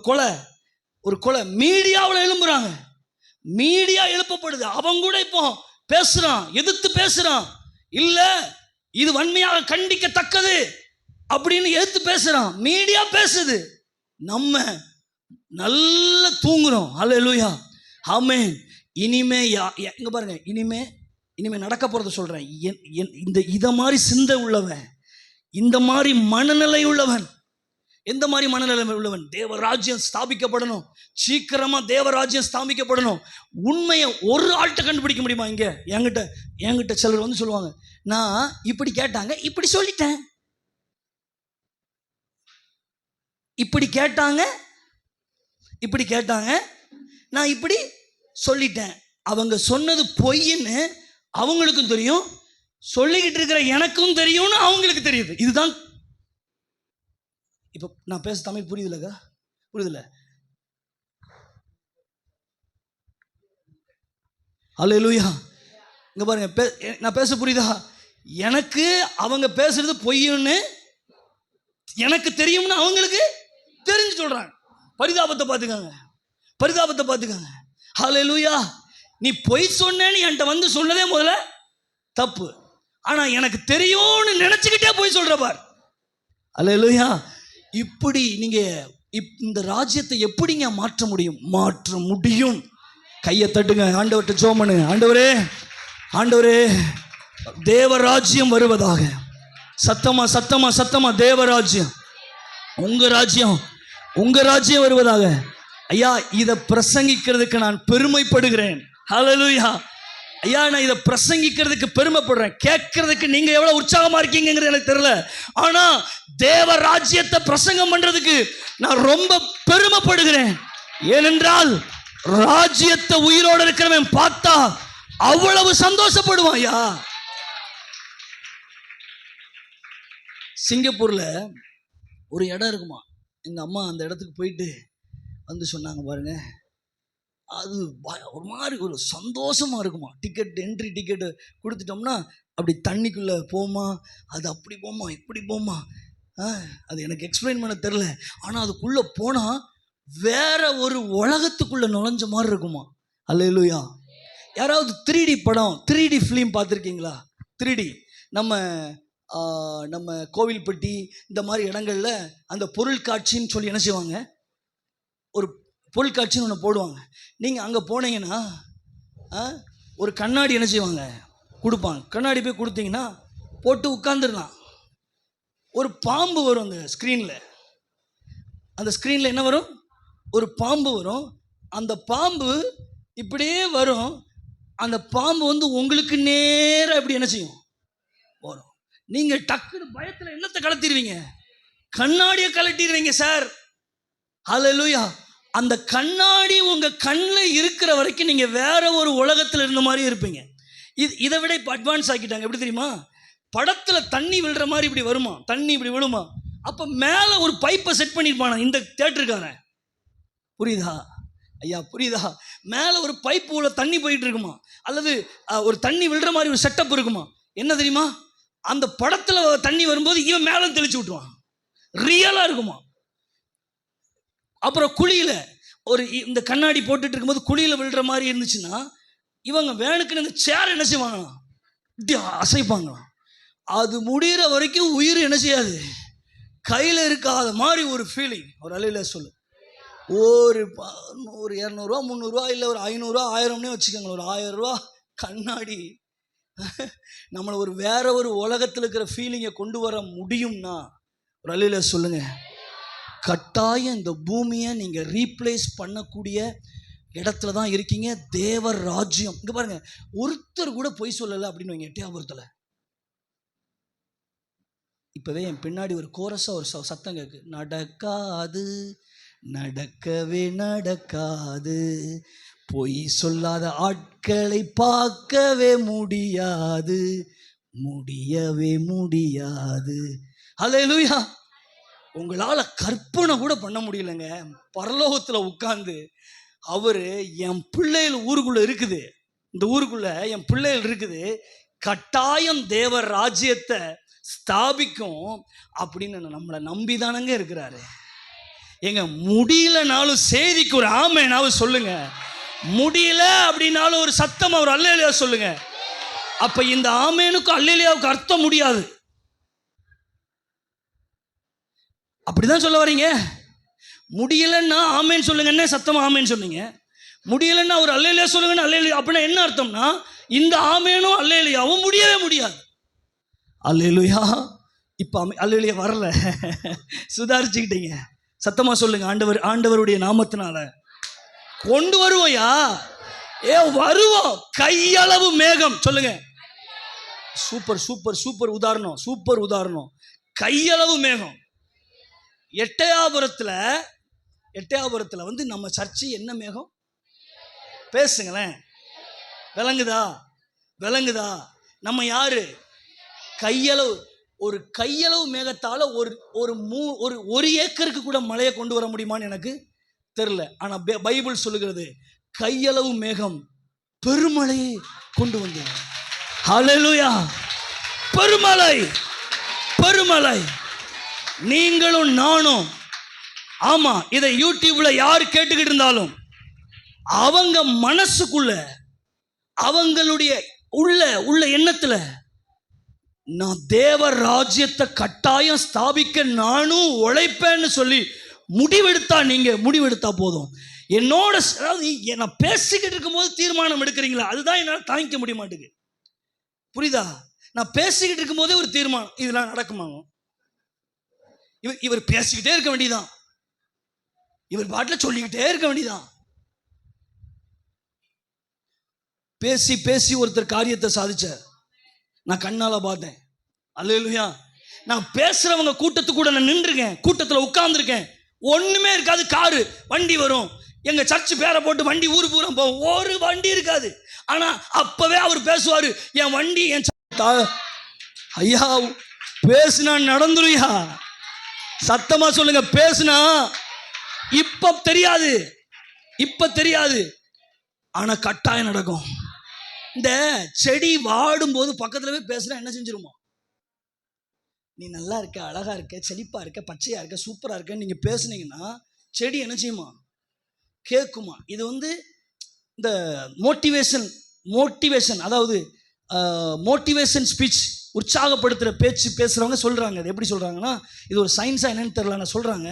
கொலை மீடியாவில் எழும்புறாங்க. மீடியா எழுப்பப்படுது. அவங்க கூட இப்போ பேசுறான், எதிர்த்து பேசுறான். இல்ல இது வன்மையாக கண்டிக்கத்தக்கது அப்படின்னு எதிர்த்து பேசுறான். மீடியா பேசுது, நம்ம நல்ல தூங்குறோம். அல்லேலூயா, ஆமென். இனிமே இங்க பாருங்க, இனிமே நடக்க போறத சொல்றேன். இந்த இத மாதிரி சிந்தை உள்ளவன், இந்த மாதிரி மனநிலை உள்ளவன், எந்த மாதிரி மனநிலை உள்ளவன்? தேவராஜ்யம் ஸ்தாபிக்கப்படணும், சீக்கிரமா தேவராஜ்யம் ஸ்தாபிக்கப்படணும். உண்மையை ஒரு ஆள்கிட்ட கண்டுபிடிக்க முடியுமா? இங்க என்கிட்ட சிலர் வந்து சொல்லுவாங்க, நான் இப்படி கேட்டாங்க, இப்படி சொல்லிட்டேன், இப்படி கேட்டாங்க, நான் இப்படி சொல்லிட்டேன். அவங்க சொன்னது பொய்ன்னு அவங்களுக்கும் தெரியும், சொல்லிக்கிட்டு இருக்கிற எனக்கும் தெரியும்னு அவங்களுக்கு தெரியுது. இதுதான். இப்போ நான் பேச தமிழ் புரியுதுலக்கா? புரியுதுல? அல்லேலூயா. இங்க பாருங்க, நான் பேச புரியுதா? எனக்கு அவங்க பேசுறது பொய்ன்னு எனக்கு தெரியும்னு அவங்களுக்கு தெரிஞ்சு சொல்றாங்க. பரிதாபத்தை பார்த்துக்காங்க. அல்லேலூயா. நீ பொய் சொன்னேன்னு என்கிட்ட வந்து சொன்னதே முதல்ல தப்பு. ஆனா எனக்கு தெரியும்னு நினைச்சுக்கிட்டே போய் சொல்ற பார். அல்லேலூயா. இப்படி நீங்க இந்த ராஜ்யத்தை எப்படிங்க மாற்ற முடியும்? கையை தட்டுங்க, ஆண்டவர்கிட்ட ஜெபம் பண்ணுங்க. ஆண்டவரே தேவராஜ்யம் வருவதாக. சத்தமா தேவராஜ்யம், உங்க ராஜ்யம் வருவதாக. ஐயா, இதை பிரசங்கிக்கிறதுக்கு நான் பெருமைப்படுகிறேன். ஹல்லேலூயா. ஐயா, நான் இதை பிரசங்கிக்கிறதுக்கு பெருமைப்படுறேன். கேட்கறதுக்கு நீங்க எவ்வளவு உற்சாகமா இருக்கீங்கிறது எனக்கு தெரியல. ஆனா தேவ ராஜ்யத்தை பிரசங்கம் பண்றதுக்கு நான் ரொம்ப பெருமைப்படுகிறேன். ஏனென்றால் ராஜ்யத்தை உயிரோடு இருக்கிறவன் பார்த்தா அவ்வளவு சந்தோஷப்படுவான். ஐயா, சிங்கப்பூர்ல ஒரு இடம் இருக்குமா, எங்க அம்மா அந்த இடத்துக்கு போயிட்டு வந்து சொன்னாங்க பாருங்க, அது ஒரு மாதிரி ஒரு சந்தோஷமா இருக்குமா. என்ட்ரி டிக்கெட்டு கொடுத்துட்டோம்னா அப்படி தண்ணிக்குள்ள போமா, அது அப்படி போமா, இப்படி போமா. அது எனக்கு எக்ஸ்பிளைன் பண்ண தெரில. ஆனால் அதுக்குள்ளே போனால் வேற ஒரு உலகத்துக்குள்ள நுழைஞ்ச மாதிரி இருக்குமா. அல்லேலூயா. யாராவது 3D படம், 3D ஃபிலிம் பார்த்துருக்கீங்களா? 3D நம்ம கோவில்பட்டி இந்த மாதிரி இடங்கள்ல அந்த பொருள் காட்சின்னு சொல்லி என்ன செய்வாங்க, ஒரு பொருட்காட்சின்னு ஒன்று போடுவாங்க. நீங்கள் அங்கே போனீங்கன்னா ஒரு கண்ணாடி என்ன செய்வாங்க, கொடுப்பாங்க. கண்ணாடி போய் கொடுத்தீங்கன்னா போட்டு உட்காந்துடலாம். ஒரு பாம்பு வரும் அந்த ஸ்க்ரீனில் என்ன வரும்? ஒரு பாம்பு வரும். அந்த பாம்பு இப்படியே வரும். அந்த பாம்பு வந்து உங்களுக்கு நேராக இப்படி என்ன செய்யும், வரும். நீங்கள் டக்குன்னு பயத்தில் என்னத்தை கலட்டிடுவீங்க? கண்ணாடியை கலட்டிடுவீங்க சார். ஹல்லேலூயா. அந்த கண்ணாடி உங்க கண்ணில் இருக்கிற வரைக்கும் நீங்க வேற ஒரு உலகத்தில் இருந்த மாதிரி இருப்பீங்க. இதை விட இப்போ அட்வான்ஸ் ஆக்கிட்டாங்க. எப்படி தெரியுமா? படத்துல தண்ணி விழுற மாதிரி இப்படி வருமா, தண்ணி இப்படி விழுமா, அப்ப மேல ஒரு பைப்பை செட் பண்ணிருப்பானா இந்த தியேட்டருக்காரன். புரியுதா ஐயா? புரியுதா? மேல ஒரு பைப்பு உள்ள தண்ணி போயிட்டு இருக்குமா, அல்லது ஒரு தண்ணி விழுற மாதிரி ஒரு செட்டப் இருக்குமா. என்ன தெரியுமா? அந்த படத்துல தண்ணி வரும்போது இவன் மேல தெளிச்சு விட்டுருவான். ரியலா இருக்குமா. அப்புறம் குழியில இந்த கண்ணாடி போட்டுட்டு இருக்கும்போது குழியில விழுற மாதிரி இருந்துச்சுன்னா இவங்க வேணுக்குன்னு இந்த சேர் என்ன செய்வாங்களாம், அசைப்பாங்களாம். அது முடிகிற வரைக்கும் உயிர் என்ன செய்யாது, கையில் இருக்காத மாதிரி ஒரு ஃபீலிங். ஒரு அலையில சொல்லு, ஒரு 200 300 இல்லை ஒரு 500 1000 வச்சுக்கோங்க. ஒரு 1000 கண்ணாடி நம்மளை ஒரு வேற ஒரு உலகத்தில் இருக்கிற ஃபீலிங்கை கொண்டு வர முடியும்னா ஒரு அலையில சொல்லுங்க. கட்டாயம் இந்த பூமியை நீங்க ரீப்ளேஸ் பண்ணக்கூடிய இடத்துல தான் இருக்கீங்க. தேவ ராஜ்யம். இங்க பாருங்க, ஒருத்தர் கூட பொய் சொல்லலை அப்படின்னு வைங்க. எட்டியாபுரத்துல இப்பவே என் பின்னாடி ஒரு கோரஸா ஒரு சத்தம் கேக்கு, நடக்காது, நடக்கவே நடக்காது, பொய் சொல்லாத ஆட்களை பார்க்கவே முடியாது, முடியவே முடியாது. அல்லேலூயா. உங்களால் கற்பனை கூட பண்ண முடியலங்க. பரலோகத்தில் உட்கார்ந்து அவரு என் பிள்ளைகள் ஊருக்குள்ள இருக்குது, இந்த ஊருக்குள்ள என் பிள்ளைகள் இருக்குது, கட்டாயம் தேவ ராஜ்யத்தை ஸ்தாபிக்கும் அப்படின்னு நம்மளை நம்பிதானங்க இருக்கிறாரு. எங்க முடியலனாலும் செய்திக்கு ஒரு ஆமேனாலும் சொல்லுங்க. முடியல அப்படின்னாலும் ஒரு சத்தம் ஒரு அல்லேலூயா சொல்லுங்க. அப்ப இந்த ஆமேனுக்கும் அல்லேலூயாவுக்கு அர்த்தம் முடியாது. அப்படிதான் சொல்ல வரீங்க? முடியலன்னா ஆமேன்னு சொல்லுங்க, என்ன சத்தமா ஆமேன்னு சொன்னீங்க? முடியலன்னா ஒரு அல்லேலூயா சொல்லுங்கன்னு அல்லேலூயா அப்படின்னா என்ன அர்த்தம்னா இந்த ஆமேனும் அல்லேலூயாவும் முடியவே முடியாது. அல்லேலூயா. இப்போ அல்லேலூயா வரல, சுதாரிச்சுக்கிட்டீங்க. சத்தமா சொல்லுங்க, ஆண்டவருடைய நாமத்தினால கொண்டு வருவோயா. வருவோம். கையளவு மேகம் சொல்லுங்க. சூப்பர் சூப்பர் சூப்பர் உதாரணம், சூப்பர் உதாரணம். கையளவு மேகம். எட்டயாபுரத்தில் வந்து நம்ம சர்ச்சு என்ன மேகம்? பேசுங்களேன். விளங்குதா? நம்ம யாரு? கையளவு. ஒரு கையளவு மேகத்தால் ஒரு ஏக்கருக்கு கூட மழையை கொண்டு வர முடியுமான்னு எனக்கு தெரியல. ஆனால் பைபிள் சொல்லுகிறது கையளவு மேகம் பெருமழையை கொண்டு வந்தது. ஹல்லேலூயா. பெருமழை. நீங்களும் நானும், ஆமா, இதை யூடியூப்ல யார் கேட்டுக்கிட்டு இருந்தாலும் அவங்க மனசுக்குள்ள, அவங்களுடைய உள்ள எண்ணத்துல, நான் தேவ ராஜ்யத்தை கட்டாயம் ஸ்தாபிக்க நானும் உழைப்பேன்னு சொல்லி முடிவெடுத்தா போதும். என்னோட, அதாவது நான் பேசிக்கிட்டு இருக்கும்போது தீர்மானம் எடுக்கிறீங்களா, அதுதான் என்னால் தாங்கிக்க முடிய மாட்டேங்குது. புரியுதா? நான் பேசிக்கிட்டு இருக்கும் போதே ஒரு தீர்மானம், இதெல்லாம் நடக்குமாங்க. இவர் பேசிக்கிட்டே இருக்க வேண்டியதான், இவர் பாட்டில் சொல்லிக்கிட்டே இருக்க வேண்டியதான். பேசி ஒருத்தர் காரியத்தை சாதிச்சார், நான் கண்ணால பார்த்தேன். அல்லேலூயா. நான் பேசுறவங்க கூட்டத்துக்கு கூட நான் நின்றுருக்கேன், கூட்டத்தில் உட்கார்ந்துருக்கேன். ஒண்ணுமே இருக்காது, காரு வண்டி வரும், எங்க சர்ச்சு பேரை போட்டு வண்டி ஊரு பூரா போகும், ஒரு வண்டி இருக்காது. ஆனா அப்பவே அவர் பேசுவாரு, என் வண்டி என் ஐயா பேசுனா நடந்துருயா. சத்தமா சொல்லுங்க, பேசுனா இப்ப தெரியாது, ஆனா கட்டாயம் நடக்கும். இந்த செடி வாடும் போது பக்கத்துல போய் பேசுனா என்ன செஞ்சிருமா? நீ நல்லா இருக்க, அழகா இருக்க, செழிப்பா இருக்க, பச்சையா இருக்க, சூப்பரா இருக்க நீங்க பேசுனீங்கன்னா செடி என்ன செய்யுமா? கேட்குமா? இது வந்து இந்த மோட்டிவேஷன், அதாவது மோட்டிவேஷன் ஸ்பீச், உற்சாகப்படுத்துகிற பேச்சு பேசுகிறவங்க சொல்கிறாங்க. அது எப்படி சொல்கிறாங்கன்னா, இது ஒரு சயின்ஸாக என்னன்னு தெரியல, சொல்கிறாங்க,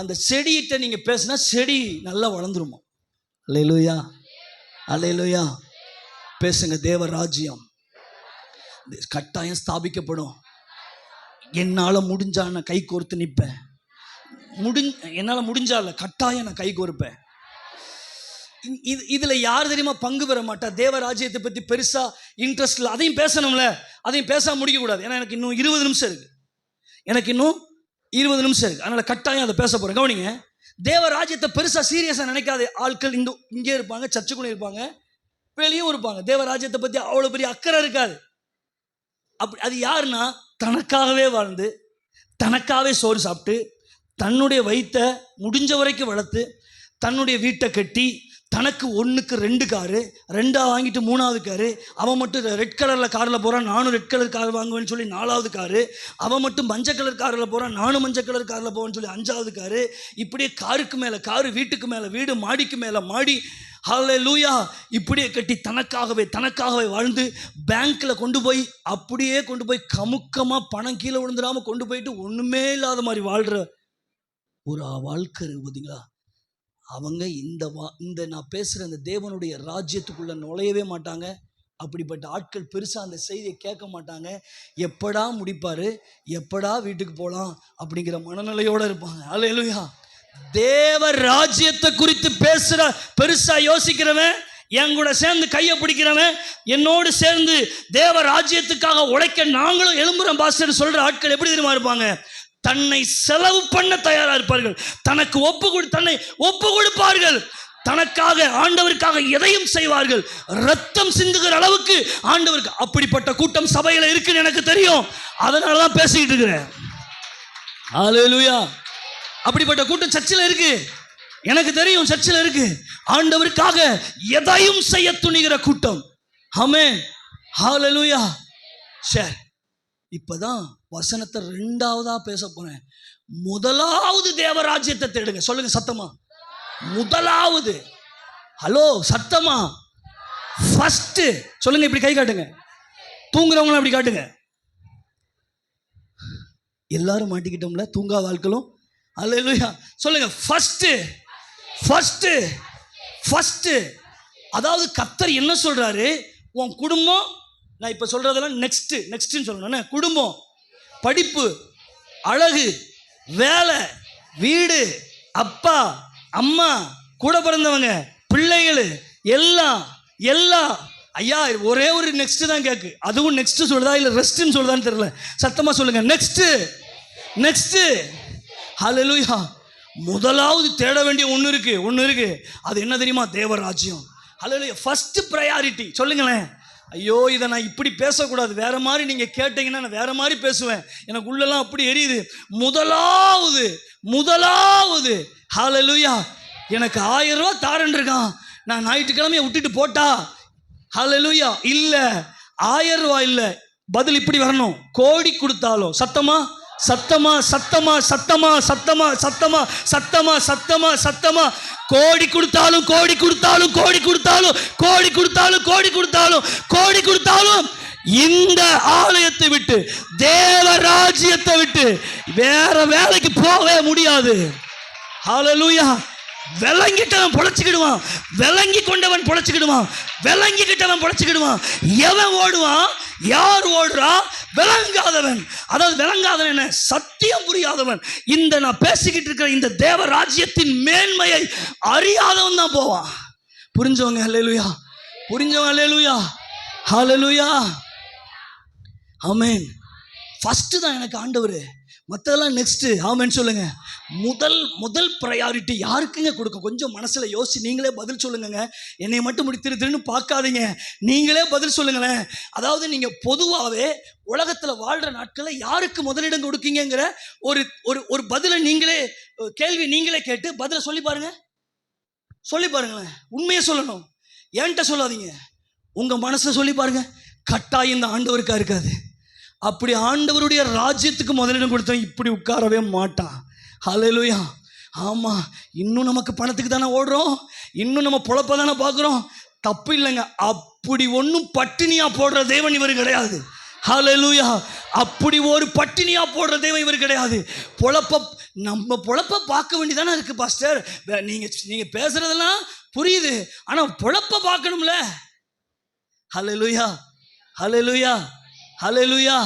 அந்த செடியிட்ட நீங்கள் பேசுனா செடி நல்லா வளர்ந்துருமா. அல்லேலூயா. பேசுங்க. தேவ ராஜ்யம் கட்டாயம் ஸ்தாபிக்கப்படும். என்னால் முடிஞ்சா நான் கை கோர்த்து நிற்பேன். என்னால் முடிஞ்சா இல்லை, கட்டாயம் நான் கை கோர்ப்பேன். இதுல யார் தெரியுமா பங்கு பெற மாட்டா? தேவ ராஜ்யத்தை பத்தி பெருசா இன்ட்ரெஸ்ட் இல்லை. அதையும் பேசணும்ல, அதையும் பேசாம முடிக்க கூடாது. ஏன்னா எனக்கு இன்னும் 20 நிமிஷம் இருக்கு, அதனால கட்டாயம் அதை பேச போறேன். கவனிங்க. தேவ ராஜ்யத்தை பெருசா சீரியஸா நினைக்காத ஆட்கள் இங்கே இருப்பாங்க, சர்ச்சுக்குள்ள இருப்பாங்க, வெளியும் இருப்பாங்க. தேவ ராஜ்யத்தை பத்தி அவ்வளவு பெரிய அக்கறை இருக்காது. அப்படி அது யாருன்னா, தனக்காகவே வாழ்ந்து, தனக்காகவே சோறு சாப்பிட்டு, தன்னுடைய வயித்தை முடிஞ்ச வரைக்கும் வளர்த்து, தன்னுடைய வீட்டை கட்டி, தனக்கு 1க்கு 2 காரு, 2 வாங்கிட்டு 3வது காரு, அவன் மட்டும் ரெட் கலரில் காரில் போகிறான், நானும் ரெட் கலர் கார் வாங்குவேன்னு சொல்லி 4வது காரு, அவன் மட்டும் மஞ்சள் கலர் காரில் போகிறான், நானும் மஞ்சள் கலர் காரில் போவேன்னு சொல்லி 5வது காரு. இப்படியே காருக்கு மேலே காரு, வீட்டுக்கு மேலே வீடு, மாடிக்கு மேலே மாடி, ஹல்லேலூயா, இப்படியே கட்டி தனக்காகவே வாழ்ந்து, பேங்க்கில் அப்படியே கொண்டு போய் கமுக்கமாக பணம் கீழே விழுந்துடாமல் கொண்டு போயிட்டு ஒன்றுமே இல்லாத மாதிரி வாழ்கிற ஒரு வாழ்க்கை இருக்கு பார்த்தீங்களா? அவங்க இந்த நான் பேசுகிற இந்த தேவனுடைய ராஜ்யத்துக்குள்ளே நுழையவே மாட்டாங்க. அப்படிப்பட்ட ஆட்கள் பெருசாக அந்த செய்தியை கேட்க மாட்டாங்க. எப்படா முடிப்பார், எப்படா வீட்டுக்கு போகலாம் அப்படிங்கிற மனநிலையோடு இருப்பாங்க. அல்லேலூயா. தேவ ராஜ்யத்தை குறித்து பேசுகிற, பெருசாக யோசிக்கிறவன், என் கூட சேர்ந்து கையை பிடிக்கிறவன், என்னோடு சேர்ந்து தேவ ராஜ்யத்துக்காக உழைக்க நாங்களும் எழும்புறோம் பாஸ்டர் சொல்கிற ஆட்கள் எப்படி தெரியுமா இருப்பாங்க? தன்னை செலவு பண்ண தயாரா இருப்பார்கள், தன்னை ஒப்பு கொடுப்பார்கள், தனக்காக ஆண்டவருக்காக எதையும் செய்வார்கள். ரத்தம் சிந்துகிற அளவுக்கு ஆண்டவருக்கு. அப்படிப்பட்ட கூட்டம் சபையில இருக்குன்னு எனக்கு தெரியும். அதனாலதான் பேசிக்கிட்டு இருக்கிறேன். ஹல்லேலூயா. அப்படிப்பட்ட கூட்டம் சர்ச்சில் இருக்கு, எனக்கு தெரியும். சர்ச்சில் இருக்கு. ஆண்டவருக்காக எதையும் செய்ய துணிகிற கூட்டம். ஆமென். ஹல்லேலூயா. சரி, இப்பதான் வசனத்தை ரெண்டாவதா பேச போறேன். முதலாவது தேவராஜ்யத்தை தேடுங்க. சொல்லுங்க சத்தமா, முதலாவது. ஹலோ, சத்தமா, ஃபர்ஸ்ட் சொல்லுங்க. இப்படி கை காட்டுங்க. தூங்குறவங்களும் அப்படி காட்டுங்க. எல்லாரும் மாட்டிக்கிட்டோம்ல தூங்கா வாழ்க்கையும். அல்லேலூயா. சொல்லுங்க ஃபர்ஸ்ட், ஃபர்ஸ்ட், ஃபர்ஸ்ட். அதாவது கர்த்தர் என்ன சொல்றாரு? உன் குடும்பம், நான் இப்ப சொல்றதெல்லாம் நெக்ஸ்ட் நெக்ஸ்ட்னு சொல்லணும். குடும்பம், படிப்பு, அழகு, வேலை, வீடு, அப்பா அம்மா, கூட பிறந்தவங்க, பிள்ளைகள், எல்லாம் எல்லாம். ஐயா, ஒரே ஒரு நெக்ஸ்ட் தான் கேக்கு. அதுவும் நெக்ஸ்ட் சொல்லுதா இல்ல ரெஸ்ட்னு சொல்லுதான்னு தெரியல. சத்தமா சொல்லுங்க, நெக்ஸ்ட் நெக்ஸ்ட். ஹல்லேலூயா. முதலாவது தேட வேண்டிய ஒன்று இருக்கு. அது என்ன தெரியுமா? தேவராஜ்யம். ஹல்லேலூயா. First priority. சொல்லுங்களேன். ஐயோ, இதை நான் இப்படி பேசக்கூடாது, வேற மாதிரி நீங்க கேட்டீங்கன்னா நான் வேற மாதிரி பேசுவேன். எனக்கு உள்ளெல்லாம் அப்படி எரியுது. முதலாவது முதலாவது. ஹல்லேலூயா. எனக்கு 1000 ரூபாய் தாரன் இருக்கான், நான் ஞாயிற்றுக்கிழமையை விட்டுட்டு போட்டா? ஹல்லேலூயா. இல்ல, 1000 ரூபாய் இல்ல, பதில் இப்படி வரணும். கோடி கொடுத்தாலும். சத்தமா சத்தமா சத்தமா சத்தமா சத்தமா சத்தமா சத்தமா சத்தமா சத்தமா. கோடி கொடுத்தாலும், கோடி கொடுத்தாலும், கோடி கொடுத்தாலும், கோடி கொடுத்தாலும், கோடி கொடுத்தாலும், கோடி கொடுத்தாலும் இந்த ஆலயத்தை விட்டு, தேவராஜ்யத்தை விட்டு வேற வேலைக்கு போகவே முடியாது. ஹல்லேலூயா. விளங்கிட்டவன் பொழைச்சிக்கிடுவான், விளங்கி கொண்டவன் பொழைச்சிக்கிடுவான், விளங்கிக்கிட்டவன் பொழைச்சிக்கிடுவான். எவன் ஓடுவான்? யார் ஓடுறா? விளங்காதவன். அதாவது விளங்காதவன் என்ன? சத்தியம் புரியாதவன். இந்த நான் பேசிக்கிட்டு இருக்கிற இந்த தேவ ராஜ்யத்தின் மேன்மையை அறியாதவன் தான் போவான். புரிஞ்சவங்க ஹல்லேலூயா, புரிஞ்சவங்க ஹல்லேலூயா, ஹல்லேலூயா. ஆமென். ஃபர்ஸ்ட் தான் எனக்கு ஆண்டவர், மற்றதெல்லாம் நெக்ஸ்ட். ஆமென் சொல்லுங்க. முதல் ப்ரையாரிட்டி யாருக்குங்க கொடுக்கும்? கொஞ்சம் மனசுல யோசிச்சு நீங்களே பதில் சொல்லுங்க. என்னை மட்டும் இப்படி திருன்னு பார்க்காதீங்க, நீங்களே பதில் சொல்லுங்களேன். அதாவது நீங்க பொதுவாகவே உலகத்துல வாழ்ற நாட்களை யாருக்கு முதலிடம் கொடுக்கீங்கிற ஒரு ஒரு பதிலை நீங்களே, கேள்வி நீங்களே கேட்டு பதிலை சொல்லி பாருங்க. சொல்லி பாருங்களேன். உண்மையை சொல்லணும், என்கிட்ட சொல்லாதீங்க. உங்க மனசை சொல்லி பாருங்க. கட்டாயம் இந்த ஆண்டவருக்கா இருக்காது. அப்படி ஆண்டவருடைய ராஜ்யத்துக்கு முதலிடம் கொடுத்தோம் இப்படி உட்காரவே மாட்டான். ஹல்லேலூயா. ஆமா, இன்னும் நமக்கு பணத்துக்கு தானே ஓடுறோம், இன்னும் நம்ம பொழப்ப தானே பார்க்குறோம். தப்பு இல்லைங்க. அப்படி ஒன்றும் பட்டினியா போடுற தேவன் இவர் கிடையாது. ஹல்லேலூயா. அப்படி ஒரு பட்டினியா போடுற தேவன் இவர் கிடையாது. நம்ம பொழப்ப பார்க்க வேண்டியதானே இருக்கு பாஸ்டர். நீங்க பேசுறதெல்லாம் புரியுது, ஆனா பொழப்ப பார்க்கணும்ல. ஹல்லேலூயா, ஹல்லேலூயா, ஹல்லேலூயா.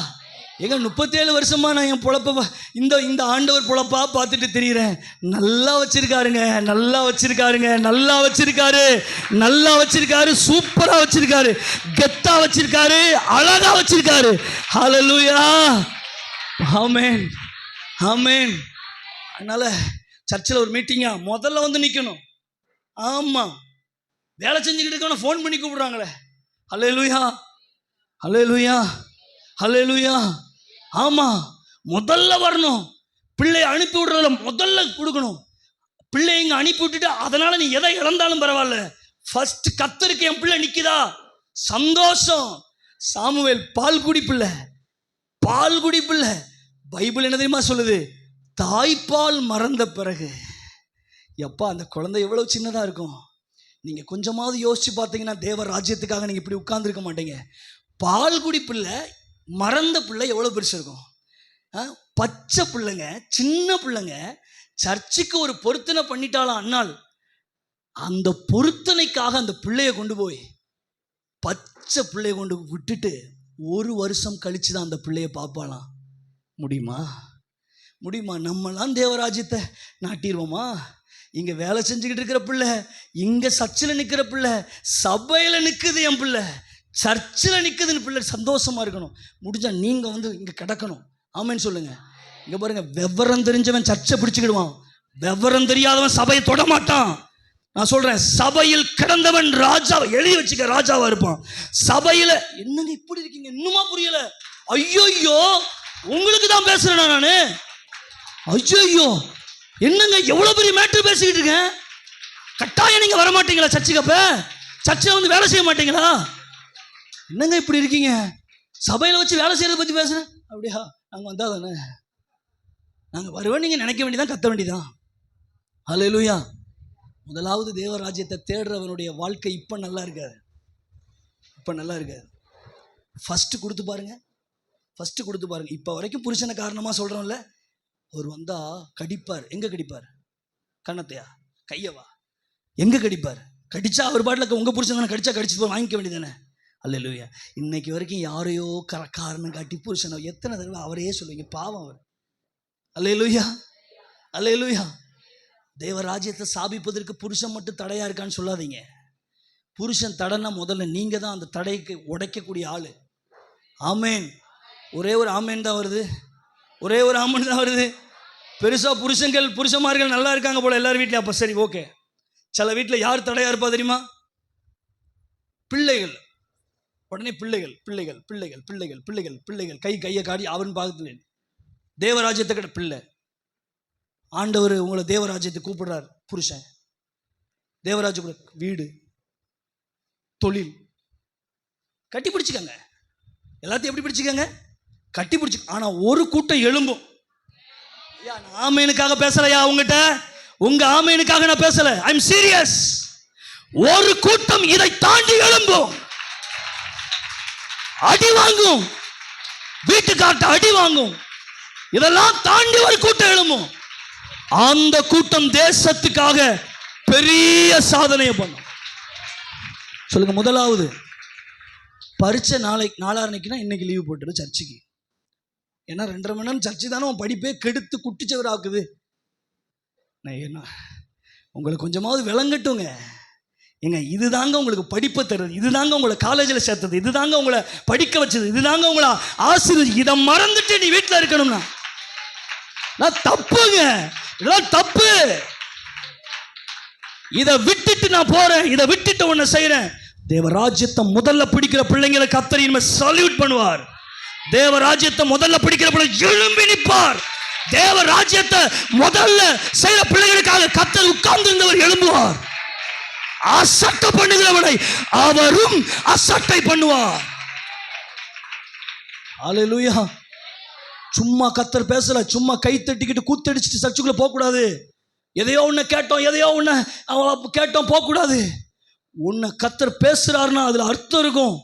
எங்க 37 வருஷமா நான் என் பொழப்ப இந்த ஆண்டவர் பொழப்பா பார்த்துட்டு தெரியுறேன். நல்லா வச்சிருக்காருங்க, நல்லா வச்சிருக்காருங்க, நல்லா வச்சிருக்காரு, நல்லா வச்சிருக்காரு, சூப்பரா வச்சிருக்காரு, கெத்தா வச்சிருக்காரு, அழகா வச்சிருக்காரு. ஹல்லேலூயா. ஆமென், ஆமென். அதனால சர்ச்சில் ஒரு மீட்டிங்கா முதல்ல வந்து நிற்கணும். ஆமா, வேலை செஞ்சுக்கிட்டு இருக்கணும், ஃபோன் பண்ணி கூப்பிடுறாங்களே. ஹல்லேலூயா, ஹல்லேலூயா, ஹல்லேலூயா. ஆமா, முதல்ல வரணும். பிள்ளையை அனுப்பி விடுறதுல முதல்ல கொடுக்கணும். பிள்ளை இங்க அனுப்பி விட்டுட்டு அதனால நீ எதை இழந்தாலும் பரவாயில்ல, ஃபர்ஸ்ட் கர்த்தருக்கு என் பிள்ளை நிக்குதா, சந்தோஷம். சாமுவேல் பால்குடி பிள்ளை, பால்குடி பிள்ளை. பைபிள் என்ன தெரியுமா சொல்லுது? தாய்ப்பால் மறந்த பிறகு. எப்பா, அந்த குழந்தை எவ்வளவு சின்னதா இருக்கும். நீங்க கொஞ்சமாவது யோசிச்சு பார்த்தீங்கன்னா தேவ ராஜ்யத்துக்காக நீங்க இப்படி உட்கார்ந்துருக்க மாட்டீங்க. பால்குடி பிள்ளை மறந்த பிள்ளை எவ்வளோ பெருசு இருக்கும். பச்சை பிள்ளைங்க, சின்ன பிள்ளைங்க சர்ச்சுக்கு ஒரு பொருத்தனை பண்ணிட்டாலும் அண்ணால், அந்த பொருத்தனைக்காக அந்த பிள்ளைய கொண்டு போய், பச்சை பிள்ளைய கொண்டு விட்டுட்டு 1 வருஷம் கழிச்சு தான் அந்த பிள்ளைய பார்ப்பாலாம். முடியுமா? முடியுமா? நம்மளாம் தேவராஜ்யத்தை நாட்டிடுவோமா? இங்க வேலை செஞ்சுக்கிட்டு இருக்கிற பிள்ளை, இங்க சர்ச்சில் நிற்கிற பிள்ளை, சபையில நிற்குது என் பிள்ளை, சர்ச்சில் நிற்குதுன்னு பிள்ளை சந்தோஷமா இருக்கணும். முடிஞ்சா நீங்க வந்து இங்க கிடக்கணும். ஆமென் சொல்லுங்க. இங்க பாருங்க, விவரம் தெரிஞ்சவன் சர்ச்சை பிடிச்சுக்கிடுவான், விவரம் தெரியாதவன் சபையை தொட மாட்டான். நான் சொல்றேன், சபையில் கிடந்தவன் ராஜா, எழுதி வச்சுக்க, ராஜாவா இருப்பான். சபையில என்னங்க இப்படி இருக்கீங்க, இன்னுமா புரியல? ஐயோ, உங்களுக்கு தான் பேசுறேன் நானு. ஐயோ, என்னங்க எவ்வளவு பெரிய மேட்டர் பேசிக்கிட்டு இருக்கேன். கட்டாயம் நீங்க வர மாட்டீங்களா சர்ச்சுக்கு? அப்ப சர்ச்சில் வந்து வேலை செய்ய மாட்டீங்களா? என்னங்க இப்படி இருக்கீங்க? சபையில வச்சு வேலை செய்யறத பத்தி பேசுறேன். அப்படியா? நாங்க வந்தா தானே நாங்க வருவேன், நீங்க நினைக்க வேண்டியதான், கத்த வேண்டியதான். ஹல்லேலூயா. முதலாவது தேவராஜ்யத்தை தேடுறவனுடைய வாழ்க்கை இப்ப நல்லா இருக்காது. இப்ப நல்லா இருக்காது. ஃபர்ஸ்ட் கொடுத்து பாருங்க, ஃபர்ஸ்ட் கொடுத்து பாருங்க. இப்ப வரைக்கும் புருஷனை காரணமா சொல்றோம்ல, அவர் வந்தா கடிப்பார். எங்க கடிப்பார்? கண்ணத்தையா, கையவா? எங்க கடிப்பார்? கடிச்சா அவர் பாட்டில் உங்க புருஷன் தானே, கடிச்சா கடிச்சு போய் வாங்கிக்க வேண்டியதானே. அல்லேலூயா. இன்னைக்கு வரைக்கும் யாரையோ காரணம் காட்டி புருஷனை எத்தனை தடவை அவரையே சொல்லுவீங்க, பாவம் அவர். அல்லேலூயா, அல்லேலூயா. தேவராஜ்யத்தை சாபிப்பதற்கு புருஷன் மட்டும் தடையா இருக்கான்னு சொல்லாதீங்க. புருஷன் தடைன்னா முதல்ல நீங்க தான் அந்த தடைக்கு உடைக்கக்கூடிய ஆளு. ஆமேன். ஒரே ஒரு ஆமேன் தான் வருது, ஒரே ஒரு ஆமேன் தான் வருது. பெருசா புருஷன்மார்கள் நல்லா இருக்காங்க போல எல்லாரும் வீட்லயும். அப்ப சரி, ஓகே. சில வீட்டில் யார் தடையா இருப்பா தெரியுமா? பிள்ளைகள். உடனே பிள்ளைகள் பிள்ளைகள் பிள்ளைகள் பிள்ளைகள் பிள்ளைகள் பிள்ளைகள் கையை காடி அவன் பாகத்துல தேவராஜ்யத்தை கிட்ட பிள்ளை. ஆண்டவர் உங்களை தேவராஜ்யத்தை கூப்பிடுறார். புருஷன் தேவராஜ்ய வீடு, தொழில் கட்டி பிடிச்சிக்கங்க. எல்லாத்தையும் எப்படி பிடிச்சிக்கங்க? கட்டி பிடிச்சி. ஆனா ஒரு கூட்டம் எழும்பும். ஆமேனுக்காக பேசலையா உங்ககிட்ட? உங்க ஆமேனுக்காக நான் பேசல, ஐ அம் சீரியஸ். ஒரு கூட்டம் இதை தாண்டி எழும்பும், அடி வாங்கும், வீட்டுக்கார்ட்ட அடி வாங்கும். இதெல்லாம் தாண்டி ஒரு கூட்டம் எழும்பும். அந்த கூட்டம் தேசத்துக்காக பெரிய சாதனையை பண்ணும். சொல்லுங்க. முதலாவது, பரீட்சை நாளான்னைக்குன்னா இன்னைக்கு லீவு போட்டுரு சர்ச்சுக்கு. ஏன்னா 2.5 மணி நேரம் சர்ச்சு தானே உன் படிப்பே கெடுத்து குட்டிச்சவர் ஆக்குது. என்ன உங்களுக்கு கொஞ்சமாவது விளங்கட்டுங்க. ஏங்க, இதுதாங்க உங்களுக்கு படிப்பை தருது, இதுதாங்க உங்களை காலேஜில் சேர்த்தது, இதுதாங்க உங்களை படிக்க வச்சது, இதுதாங்க உங்களை ஆசிரியர். இதை மறந்துட்டு நீ வீட்டில் இருக்கணும்னா நான் தப்புங்க, இதெல்லாம் தப்பு. இதை விட்டுட்டு நான் போறேன், இதை விட்டுட்டு ஒன்று செய்யறேன். தேவராஜ்யத்தை முதல்ல பிடிக்கிற பிள்ளைங்களை கர்த்தர் இனிமே சல்யூட் பண்ணுவார். தேவராஜ்யத்தை முதல்ல பிடிக்கிற பிள்ளை எழும்பி நிற்பார். தேவராஜ்யத்தை முதல்ல செய்யற பிள்ளைகளுக்காக கர்த்தர் உட்கார்ந்து இருந்தவர் எழும்புவார். அசட்டை பண்ணுகிறவனை அவரும் அசட்டை பண்ணுவார். அல்லேலூயா. சும்மா கர்த்தர் பேசல, சும்மா கை தட்டிக்கிட்டு கூத்தடிச்சிட்டு சர்ச்சுக்குள்ள போக கூடாது. எதையோ ஒண்ணு கேட்டோம் போக கூடாது. உன்னை கர்த்தர் பேசுறாருன்னா அதுல அர்த்தம் இருக்கும்.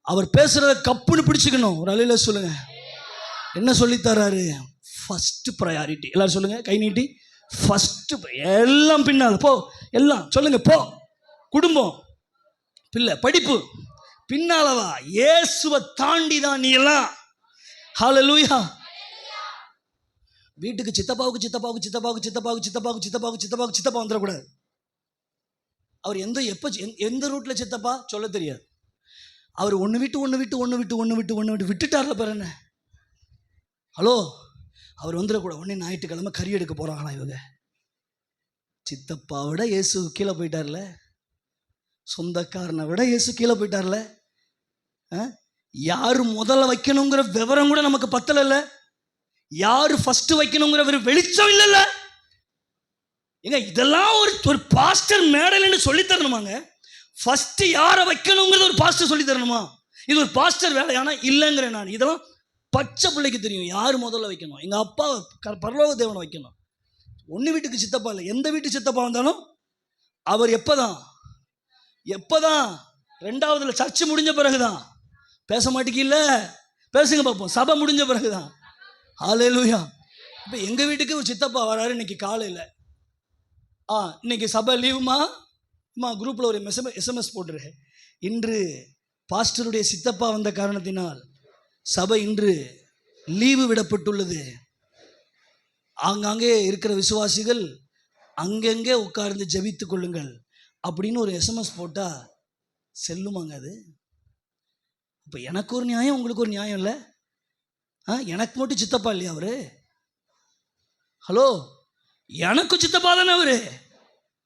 அவர் பேசுறத கப்புன்னு பிடிச்சுக்கணும். ஒரு அலையில சொல்லுங்க, என்ன சொல்லி தராரு? First priority. எல்லாரும் சொல்லுங்க, கை நீட்டி. ஃபர்ஸ்ட், எல்லாம் பின்னால் போ. எல்லாம் சொல்லுங்க, போ. குடும்பம், பிள்ளை, படிப்பு பின்னாலவா. இயேசுவை தாண்டி தான் நீ எல்லாம். ஹல்லேலூயா. வீட்டுக்கு சித்தப்பா வந்துடக்கூடாது. அவர் எந்த ரூட்ல சித்தப்பா சொல்ல தெரியாது. அவர் ஒன்று விட்டு விட்டுட்டார்ல பாரு. என்ன ஹலோ, அவர் வந்துடக்கூடாது. உடனே ஞாயிற்றுக்கிழமை கறி எடுக்க போறாங்களா இவங்க? சித்தப்பா விட இயேசு கீழே போயிட்டார்ல, சொந்தக்காரனை விட இயேசு கீழே போயிட்டார்ல. யாரு முதல்ல வைக்கணுங்கிற விவரம் கூட நமக்கு பத்தல. யாரு ஃபர்ஸ்ட் வைக்கணுங்கிற வெளிச்சம் இல்லைல்ல. ஏங்க, இதெல்லாம் ஒரு பாஸ்டர் மேடையில சொல்லி தரணுமாங்க? ஃபர்ஸ்ட் யாரை வைக்கணுங்கிறது ஒரு பாஸ்டர் சொல்லி தரணுமா? இது ஒரு பாஸ்டர் வேலையானா? இல்லைங்கிறேன் நான். இதெல்லாம் பச்சை பிள்ளைக்கு தெரியும் யார் முதல்ல வைக்கணும். எங்க அப்பா பரலோக தேவனை வைக்கணும். ஒன்று வீட்டுக்கு சித்தப்பா இல்லை, எந்த வீட்டு சித்தப்பா வந்தாலும் அவர் எப்பதான் 2வதுல சர்ச்சு முடிஞ்ச பிறகுதான். பேச மாட்டேங்கல, பேசுங்க பார்ப்போம். சபை முடிஞ்ச பிறகுதான். ஹல்லேலூயா. இப்போ எங்க வீட்டுக்கு ஒரு சித்தப்பா வராரு இன்னைக்கு காலையில். இன்னைக்கு சபை லீவுமா குரூப்ல ஒரு SMS போட்டுரு. இன்று பாஸ்டருடைய சித்தப்பா வந்த காரணத்தினால் சபை இன்று லீவு விடப்பட்டுள்ளது. ஆங்காங்கே இருக்கிற விசுவாசிகள் அங்கங்கே உட்கார்ந்து ஜெபித்துக் கொள்ளுங்கள் அப்படின்னு ஒரு SMS போட்டா செல்லுமாங்க அது? இப்போ எனக்கு ஒரு நியாயம், உங்களுக்கு ஒரு நியாயம் இல்லை. எனக்கு மட்டும் சித்தப்பா இல்லையா அவரு? ஹலோ, எனக்கு சித்தப்பா தானே அவரு.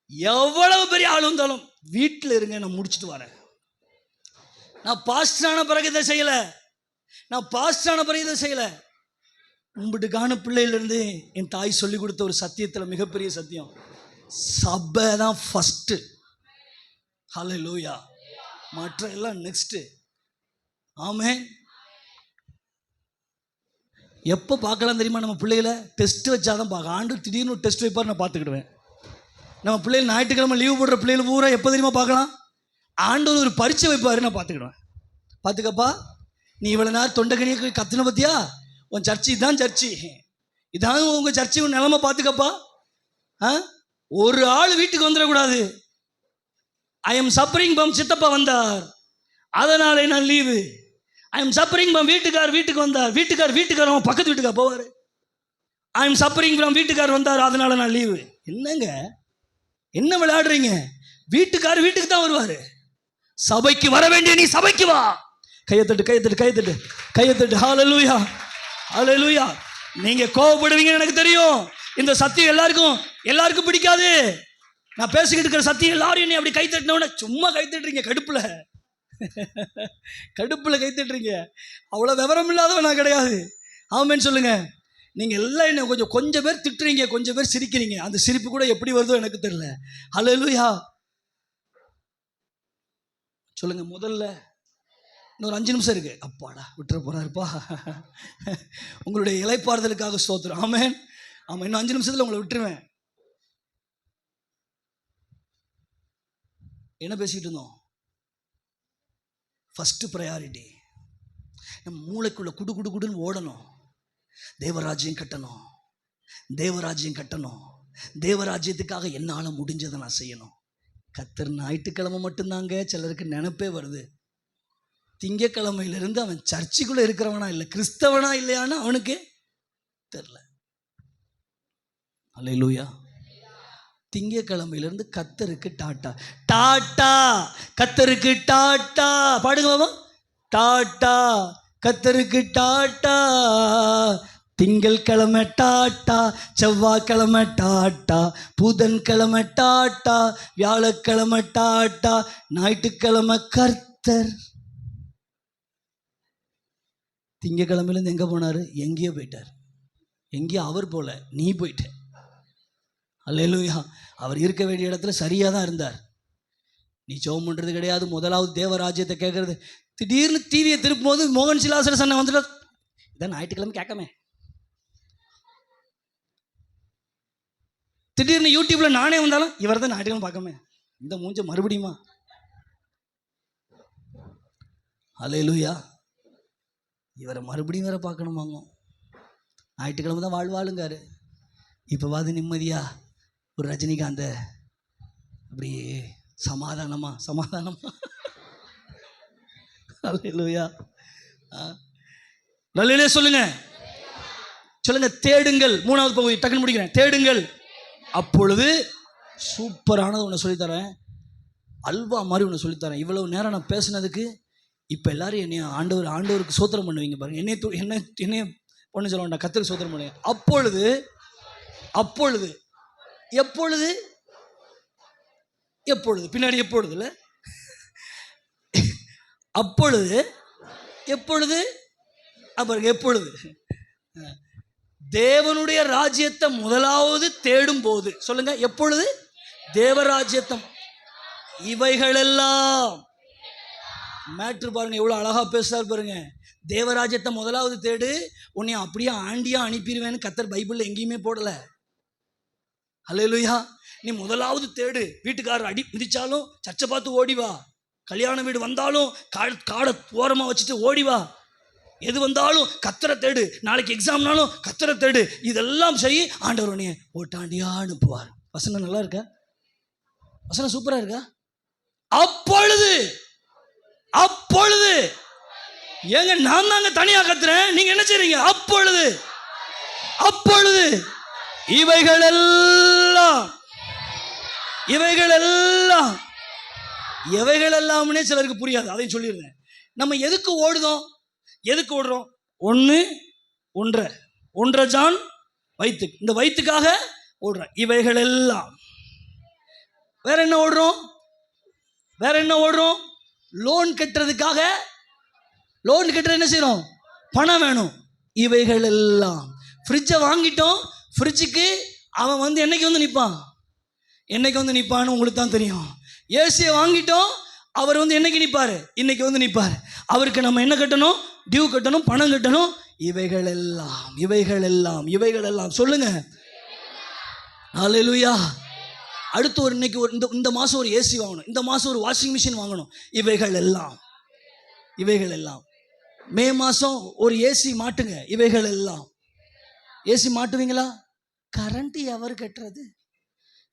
எவ்வளவு பெரிய ஆள் வந்தாலும் வீட்டில் இருங்க, நான் முடிச்சுட்டு வரேன். நான் பாஸ்டரான பிறகு இதை செய்யலை, நான் பாஸ்டரான பிறகு இதை செய்யலை. உம்பிட்டுக்கான பிள்ளையிலேருந்து என் தாய் சொல்லி கொடுத்த ஒரு சத்தியத்தில் மிகப்பெரிய சத்தியம், சபை தான் ஃபஸ்ட்டு. ஹல்லேலூயா. மற்ற எல்லாம் நெக்ஸ்ட்டு. ஆமென். எப்போ பார்க்கலாம் தெரியுமா? நம்ம பிள்ளைகளை டெஸ்ட் வச்சாதான் பார்க்க. ஆண்டு திடீர்னு ஒரு டெஸ்ட் வைப்பார், நான் பார்த்துக்கிடுவேன். நம்ம பிள்ளைகள் ஞாயிற்றுக்கிழமை லீவு போடுற பிள்ளைகள் பூரா எப்போ தெரியுமா பார்க்கலாம்? ஆண்டவர் ஒரு பரீட்சை வைப்பார், நான் பார்த்துக்கிடுவேன். பார்த்துக்கப்பா, நீ இவ்வளோ நேரம் தொண்டைக்கனியை கத்துன பத்தியா, உன் சர்ச்சு இதான் சர்ச்சு, இதான் உங்கள் சர்ச்சு, உன் நிலைமை பார்த்துக்கப்பா. ஒரு ஆள் வீட்டுக்கு வந்துடக்கூடாது. ஐ எம் சப்பரிங் பம் சித்தப்பா வந்தார், அதனாலே நான் லீவு. ஐ எம் சப்பரிங் பம் வீட்டுக்கு வந்தார், வீட்டுக்கார் அவன் பக்கத்து வீட்டுக்கார் போவார். ஐ எம் சப்பரிங் பம் வீட்டுக்கார் வந்தார், அதனால நான் லீவு. என்னங்க, என்ன விளையாடுறீங்க? வீட்டுக்கு தான் வருவார். சபைக்கு வர வேண்டிய நீ சபைக்கு வா. கையத்தட்டு. ஹல்லேலூயா, ஹல்லேலூயா. நீங்க கோவப்படுவீங்கன்னு எனக்கு தெரியும். இந்த சத்தியம் எல்லாருக்கும் பிடிக்காது. நான் பேசிக்கிட்டு இருக்கிற சத்தியம் எல்லாரும் நீ அப்படி கைத்தட்டினோட சும்மா கைத்தட்டுறீங்க, கடுப்புல கைத்தட்டுறீங்க. அவ்வளோ விவரம் இல்லாதவன் நான் கிடையாது. ஆமென் சொல்லுங்க. நீங்கள் எல்லாம் என்ன கொஞ்சம் பேர் திட்டுறீங்க, கொஞ்சம் பேர் சிரிக்கிறீங்க. அந்த சிரிப்பு கூட எப்படி வருதோ எனக்கு தெரியல. ஹல்லேலூயா சொல்லுங்க. முதல்ல இன்னொரு 5 நிமிஷம் இருக்கு. அப்பாடா, விட்டுற போறாருப்பா. உங்களுடைய இளைப்பாறுதலுக்காக ஸ்தோத்திரம். ஆமென். ஆமாம், இன்னும் 5 நிமிஷத்தில் உங்களை விட்டுருவேன். என்ன பேசிக்கிட்டு இருந்தோம்? ஃபஸ்ட்டு ப்ரையாரிட்டி நம்ம மூளைக்குள்ள குடுன்னு ஓடணும். தேவராஜ்யம் கட்டணும். தேவராஜ்யத்துக்காக என்னால் முடிஞ்சதை நான் செய்யணும். கர்த்தர் ஞாயிற்றுக்கிழமை மட்டும்தாங்க சிலருக்கு நினைப்பே வருது. திங்கக்கிழமையிலிருந்து அவன் சர்ச்சுக்குள்ளே இருக்கிறவனா இல்லை, கிறிஸ்தவனா இல்லையான்னு அவனுக்கு தெரில. அல்லேலூயா. திங்கக்கிழமையிலிருந்து கர்த்தருக்கு டாட்டா, கர்த்தருக்கு டாட்டா. பாடுங்க பாபா. டாட்டா, கர்த்தருக்கு டாட்டா. திங்கள்கிழமை டாட்டா, செவ்வாய்க்கிழமை டாட்டா, புதன்கிழமை டாட்டா, வியாழக்கிழமை டாட்டா, ஞாயிற்றுக்கிழமை கர்த்தர். திங்கக்கிழமையிலேருந்து எங்கே போனார்? எங்கேயோ போயிட்டார். எங்கேயோ அவர் போல, நீ போயிட்ட. அல்லேலூயா. அவர் இருக்க வேண்டிய இடத்துல சரியாக தான் இருந்தார். நீ ஜெபம் பண்ணுறது கிடையாது, முதலாவது தேவராஜ்யத்தை கேட்கறது. திடீர்னு டிவியை திருப்பும் போது மோகன் சிலாசர சன்னை வந்துட்டு, இதான் ஞாயிற்றுக்கிழமை கேட்காமே. திடீர்னு யூடியூப்ல நானே வந்தாலும் இவர் தான் ஞாயிற்றுக்கிழமை பார்க்காம, இந்த மூஞ்ச மறுபடியுமா? அல்லேலூயா. இவரை மறுபடியும் வேற பார்க்கணுமாங்க. ஞாயிற்றுக்கிழமை தான் வாழ்வாளுங்காரு. இப்போவாது நிம்மதியா ஒரு ரஜினிகாந்த அப்படியே சமாதானமா. அல்லேலூயா. நல்ல சொல்லுங்க. தேடுங்கள். 3வது பகுதி டக்குன்னு முடிக்கிறேன். தேடுங்கள், அப்பொழுது சூப்பரானது ஒன்று சொல்லித்தரேன். அல்வா மாதிரி ஒன்று சொல்லித்தரேன். இவ்வளவு நேரம் நான் பேசுனதுக்கு இப்போ எல்லாரும் என்னை ஆண்டவருக்கு சோத்திரம் பண்ணுவீங்க பாருங்க. என்னைய பொண்ணு சொல்ல வேண்டாம், கர்த்தருக்கு சோத்திரம் பண்ணுவீங்க. அப்பொழுது எப்பொழுது பின்னாடி எப்பொழுது இல்லை, எப்பொழுது அப்புறம் எப்பொழுது தேவனுடைய ராஜ்யத்தை முதலாவது தேடும் போது. சொல்லுங்க, எப்பொழுது தேவராஜ்யத்தம். இவைகளெல்லாம் மேட்ரு பாருங்க, எவ்வளோ அழகா பேசுறாரு பாருங்க. தேவராஜ்யத்தை முதலாவது தேடு, உன்னை அப்படியே ஆண்டியா அனுப்பிடுவேன்னு கர்த்தர் பைபிள்ல எங்கேயுமே போடல. அல்லேலூயா. நீ முதலாவது தேடு. வீட்டுக்காரர் அடி மிதிச்சாலும் சர்ச்சை பார்த்து ஓடிவா. கல்யாண வீடு வந்தாலும் காடை ஓரமாக வச்சுட்டு ஓடிவா. எது வந்தாலும் கர்த்தரை தேடு. நாளைக்கு எக்ஸாம்னாலும் கர்த்தரை தேடு. இதெல்லாம் செய்ய ஆண்டவர் உன்னைய ஓட்டாண்டியா அனுப்புவார். வசனம் நல்லா இருக்கா? வசனம் சூப்பரா இருக்கா? அப்பொழுது ஏங்க நான் தாங்க தனியா கத்துறேன், நீங்க என்ன செய்றீங்க? அப்பொழுது இவைகளெல்லாம்னே சிலருக்கு புரியாது. அதையும் சொல்லிடுறேன். நம்ம எதுக்கு ஓடுறோம்? ஒன்றரை ஜான் வயிற்றுக்கு, இந்த வயிற்றுக்காக ஓடுறேன். இவைகளெல்லாம் வேற என்ன ஓடுறோம்? லோன் கட்டுறதுக்காக. லோன் கட்டுற என்ன செய்யறோம்? பணம் வேணும். இவைகள் எல்லாம். ஃப்ரிட்ஜை வாங்கிட்டோம். ஃப்ரிட்ஜுக்கு அவன் என்னைக்கு வந்து நிற்பான்னு உங்களுக்கு தான் தெரியும். ஏசியை வாங்கிட்டோம். அவர் என்னைக்கு நிற்பார்? இன்னைக்கு நிற்பார். அவருக்கு நம்ம என்ன கட்டணும்? டியூ கட்டணும், பணம் கட்டணும். இவைகள் எல்லாம் சொல்லுங்க. ஹல்லேலூயா. அடுத்து இன்னைக்கு இந்த மாதம் ஒரு ஏசி வாங்கணும், இந்த மாதம் ஒரு வாஷிங் மிஷின் வாங்கணும். இவைகள் எல்லாம். மே மாதம் ஒரு ஏசி மாட்டுங்க. இவைகள் எல்லாம். ஏசி மாட்டுவீங்களா? கரண்ட் எவர் கட்டுறது?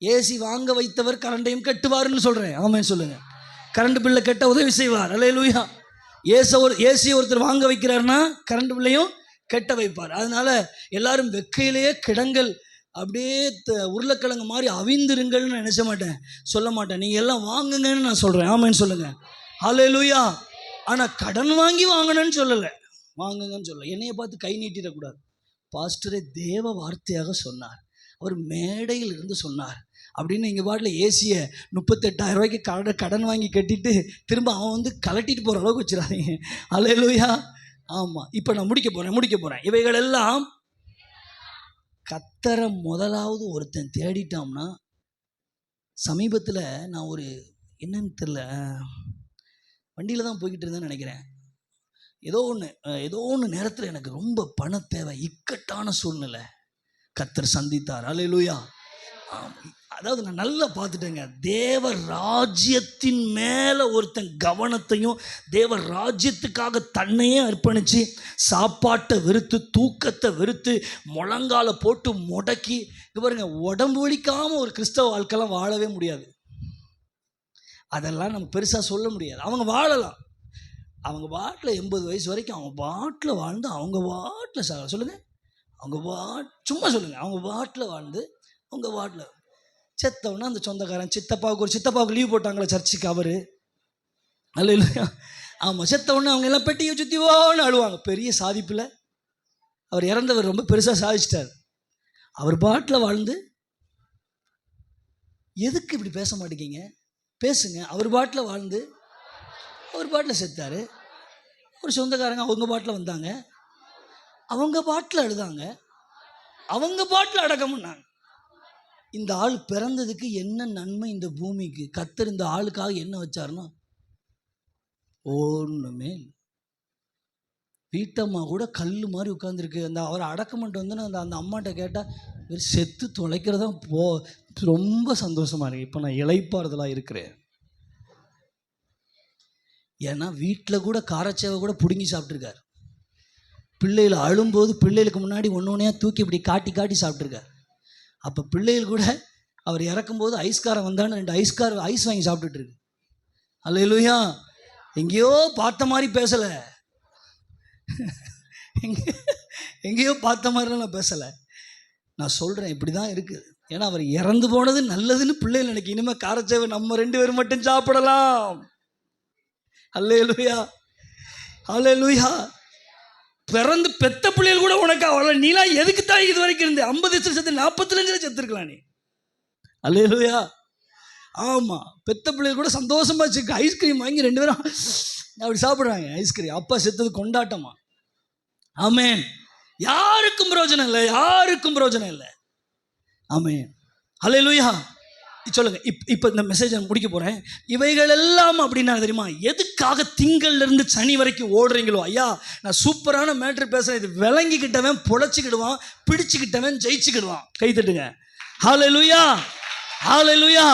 ஏசி வாங்க வைத்தவர் கரண்டையும் கட்டுவார்னு சொல்கிறேன். ஆமென் சொல்லுங்க. கரண்ட் பில்லை கட்ட உதவி செய்வார். அல்லேலூயா. ஏசி ஒருத்தர் வாங்க வைக்கிறாருன்னா கரண்ட் பில்லையும் கட்ட வைப்பார். அதனால எல்லாரும் வெக்கையிலேயே கிடங்கள் அப்படியே உருளைக்கிழங்கு மாதிரி அவிந்திருங்கள்னு சொல்ல மாட்டேன். நீங்கள் எல்லாம் வாங்குங்கன்னு நான் சொல்கிறேன். ஆமென் சொல்லுங்க. அல்லேலூயா. ஆனால் கடன் வாங்கி வாங்கணும்னு சொல்லலை, வாங்குங்கன்னு சொல்லலை. என்னையை பார்த்து கை நீட்டிடக்கூடாது. பாஸ்டரே தேவ வார்த்தையாக சொன்னார், அவர் மேடையில் இருந்து சொன்னார் அப்படின்னு நீங்கள் பாட்டில் ஏசியை 38,000 ரூபாய்க்கு கடன் வாங்கி கட்டிட்டு திரும்ப அவன் கலட்டிட்டு போகிற அளவுக்கு வச்சிடாதீங்க. அல்லேலூயா. ஆமாம். இப்போ நான் முடிக்க போகிறேன். இவைகள் எல்லாம் கர்த்தரை முதலாவது ஒருத்தன் தேடிட்டான்னா, சமீபத்தில் நான் ஒரு என்னன்னு தெரில, வண்டியில் தான் போய்கிட்டு இருந்தேன்னு நினைக்கிறேன். ஏதோ ஒன்று நேரத்தில் எனக்கு ரொம்ப பண தேவை, இக்கட்டான சூழ்நிலை. கர்த்தர் சந்தித்தார். அல்லேலூயா. அதாவது நான் நல்லா பார்த்துட்டேங்க. தேவ ராஜ்யத்தின் மேலே ஒருத்தன் கவனத்தையும், தேவ ராஜ்யத்துக்காக தன்னையே அர்ப்பணித்து, சாப்பாட்டை வெறுத்து, தூக்கத்தை வெறுத்து, முழங்கால போட்டு முடக்கி, பாருங்க, உடம்பு வலிக்காமல் ஒரு கிறிஸ்தவ வாழ்க்கைலாம் வாழவே முடியாது. அதெல்லாம் நம்ம பெருசாக சொல்ல முடியாது. அவங்க வாழலாம். அவங்க பாட்டில் 80 வயசு வரைக்கும் அவங்க பாட்டில் வாழ்ந்து, அவங்க பாட்டில் சொல்லுங்கள், சும்மா சொல்லுங்கள், அவங்க பாட்டில் வாழ்ந்து, அவங்க பாட்டில் செத்தவொன்னா அந்த சொந்தக்காரன் சித்தப்பாவுக்கு லீவ் போட்டாங்களே சர்ச்சுக்கு, அவர் அல்லேலூயா. ஆமாம், செத்தவொன்னே அவங்க எல்லாம் பெட்டியை சுற்றிவோன்னு அழுவாங்க. பெரிய சாதிப்பில் அவர் இறந்தவர் ரொம்ப பெருசாக சாதிச்சிட்டார். அவர் பாட்டில் வாழ்ந்து, எதுக்கு இப்படி பேச மாட்டேங்கிங்க? பேசுங்க. அவர் பாட்டில் வாழ்ந்து அவர் பாட்டில் செத்தார். ஒரு சொந்தக்காரங்க அவங்க பாட்டில் வந்தாங்க, அவங்க பாட்டில் அழுதாங்க, அவங்க பாட்டில் அடக்கம் பண்ணாங்க. இந்த ஆள் பிறந்ததுக்கு என்ன நன்மை இந்த பூமிக்கு? கர்த்தர் இந்த ஆளுக்காக என்ன வச்சாருன்னா ஒன்றுமே. வீட்டம்மா கூட கல் மாதிரி உட்காந்துருக்கு. அந்த அவரை அடக்கம் பண்ணிட்டு வந்து அந்த அம்மாட்ட கேட்டால் செத்து தொலைக்கிறதா ரொம்ப சந்தோஷமாக இருக்கு. இப்போ நான் இளைப்பாறுதலாக இருக்கிறேன். ஏன்னா வீட்டில் கூட காரச்சேவை கூட பிடுங்கி சாப்பிட்ருக்கார். பிள்ளைகள் அழும்போது பிள்ளைகளுக்கு முன்னாடி ஒன்று தூக்கி இப்படி காட்டி சாப்பிட்ருக்கார். அப்போ பிள்ளைகள் கூட அவர் இறக்கும்போது ஐஸ்காரம் வந்தான்னு 2 ஐஸ் வாங்கி சாப்பிட்டுட்டு இருக்கு. அல்லேலூயா. எங்கேயோ பார்த்த மாதிரி பேசலை, எங்கேயோ பார்த்த மாதிரிலாம் நான் பேசலை. நான் சொல்கிறேன், இப்படி தான் இருக்குது. ஏன்னா அவர் இறந்து போனது நல்லதுன்னு பிள்ளைகள் நினைக்க. இனிமேல் காரச்சேவை நம்ம 2 பேரும் மட்டும் சாப்பிடலாம். அல்லேலூயா. அல்லேலூயா. பிறந்து பெத்த பிள்ளைகள் கூட உனக்கு அவ்வளோ, நீலாம் எதுக்கு தான் இது வரைக்கும் இருந்து 50 செத்து 45 செத்துருக்கலாம் நீ. அல்லேலூயா. ஆமாம், பெத்த பிள்ளைகள் கூட சந்தோஷமாக வச்சுக்க. ஐஸ்கிரீம் வாங்கி 2 பேரும் அப்படி சாப்பிட்றாங்க ஐஸ்கிரீம். அப்பா செத்தது கொண்டாட்டமா. ஆமென். யாருக்கும் பிரயோஜனம் இல்லை. ஆமென். அல்லேலூயா. சொல்லுங்க. இப்போ இந்த மெசேஜை முடிக்க போகிறேன். இவைகள் எல்லாம் அப்படின்னா தெரியுமா, எதுக்காக திங்கள்லேருந்து சனி வரைக்கும் ஓடுறீங்களோ? ஐயா, நான் சூப்பரான மேட்ரு பேசுகிறேன். இது விளங்கிக்கிட்டவன் பொழைச்சிக்கிடுவான், பிடிச்சிக்கிட்டவன் ஜெயிச்சுக்கிடுவான். கை தட்டுங்க. ஹல்லேலூயா. ஹல்லேலூயா.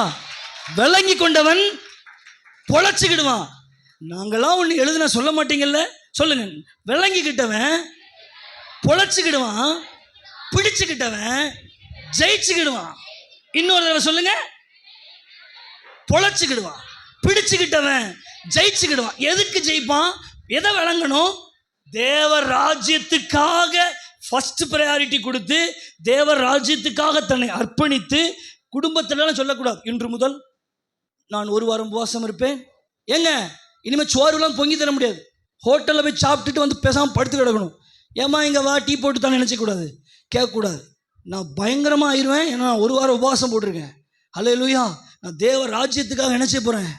விளங்கி கொண்டவன் பொழைச்சிக்கிடுவான். நாங்களாம் ஒன்று எழுதுனா சொல்ல மாட்டீங்கல்ல? சொல்லுங்க. விளங்கிக்கிட்டவன் பொழைச்சிக்கிடுவான், பிடிச்சிக்கிட்டவன் ஜெயிச்சுக்கிடுவான். இன்னொரு தடவை சொல்லுங்க. பொழைச்சிக்கிடுவான், பிடிச்சுக்கிட்டவன் ஜெயிச்சுக்கிடுவான். எதுக்கு ஜெயிப்பான்? எதை விளங்கணும்? தேவ ராஜ்யத்துக்காக ஃபர்ஸ்ட் ப்ரையாரிட்டி கொடுத்து, தேவ ராஜ்யத்துக்காக தன்னை அர்ப்பணித்து, குடும்பத்திலலாம் சொல்லக்கூடாது இன்று முதல் நான் 1 வாரம் உபவாசம் இருப்பேன். ஏங்க, இனிமேல் சோறுலாம் பொங்கி தர முடியாது. ஹோட்டலில் போய் சாப்பிட்டுட்டு வந்து பேசாமல் படுத்து கிடக்கணும். ஏமா இங்கே வா டீ போட்டு தான் நினச்சக்கூடாது, கேட்கக்கூடாது. நான் பயங்கரமாக ஆயிடுவேன். ஏன்னா நான் 1 வாரம் உபவாசம் போட்டிருக்கேன். அல்லேலூயா. நான் தேவ ராஜ்யத்துக்காக என்ன செய்ய போகிறேன்,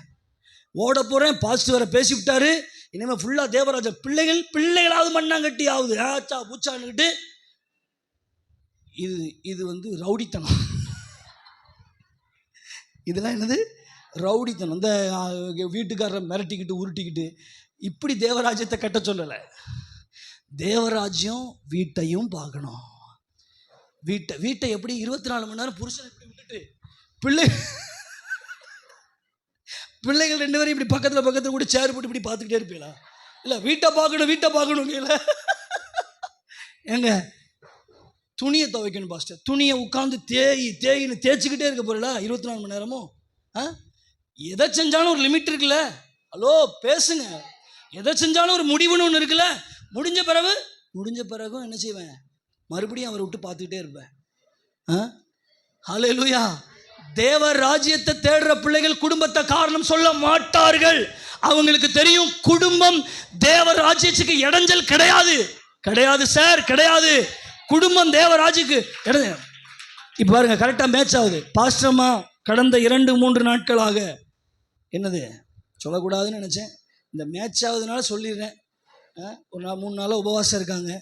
ஓட போகிறேன். பாஸ்டர் வேறு பேசி விட்டாரு, இனிமேல் ஃபுல்லாக தேவராஜ பிள்ளைகளாவது மண்ணாங்கட்டி ஆகுது ஆச்சா பூச்சான்னுக்கிட்டு. இது வந்து ரவுடித்தனம். இதெல்லாம் என்னது, ரவுடித்தனம். இந்த வீட்டுக்காரரை மிரட்டிக்கிட்டு உருட்டிக்கிட்டு இப்படி தேவராஜ்யத்தை கட்ட சொல்லலை. தேவராஜ்யம் வீட்டையும் பார்க்கணும். வீட்டை எப்படி 24 மணி நேரம் புருஷனை இப்படி விட்டுட்டு பிள்ளைகள் 2 பேரும் இப்படி பக்கத்தில் கூட சேர் போட்டு இப்படி பார்த்துக்கிட்டே இருப்பீங்களா? இல்லை, வீட்டை பார்க்கணும் இல்லை. ஏங்க, துணியை துவைக்கணும் பாஸ்டர், துணியை உட்காந்து தேயின்னு தேய்ச்சிக்கிட்டே இருக்க போறல 24 மணி நேரமும். எதை செஞ்சாலும் ஒரு லிமிட் இருக்குல்ல. ஹலோ பேசுங்க. எதை செஞ்சாலும் ஒரு முடிவுன்னு ஒன்று இருக்குல்ல. முடிஞ்ச பிறகும் என்ன செய்வேன், மறுபடியும் அவரை விட்டு பார்த்துக்கிட்டே இருப்பேன். ஹல்லேலூயா. தேவ ராஜ்யத்தை தேடுற பிள்ளைகள் குடும்பத்தை காரணம் சொல்ல மாட்டார்கள். அவங்களுக்கு தெரியும் குடும்பம் தேவ ராஜ்யத்துக்கு இடைஞ்சல் கிடையாது சார், கிடையாது. குடும்பம் தேவ ராஜ்யத்துக்கு இடைஞ்சல். இப்போ பாருங்க, கரெக்டாக மேட்ச் ஆகுது. பாஸ்டர்மா கடந்த 2-3 நாட்களாக என்னது சொல்லக்கூடாதுன்னு நினச்சேன், இந்த மேட்ச் ஆகுதுனால சொல்லிடுறேன். ஒரு 3 நாளாக உபவாசம் இருக்காங்க.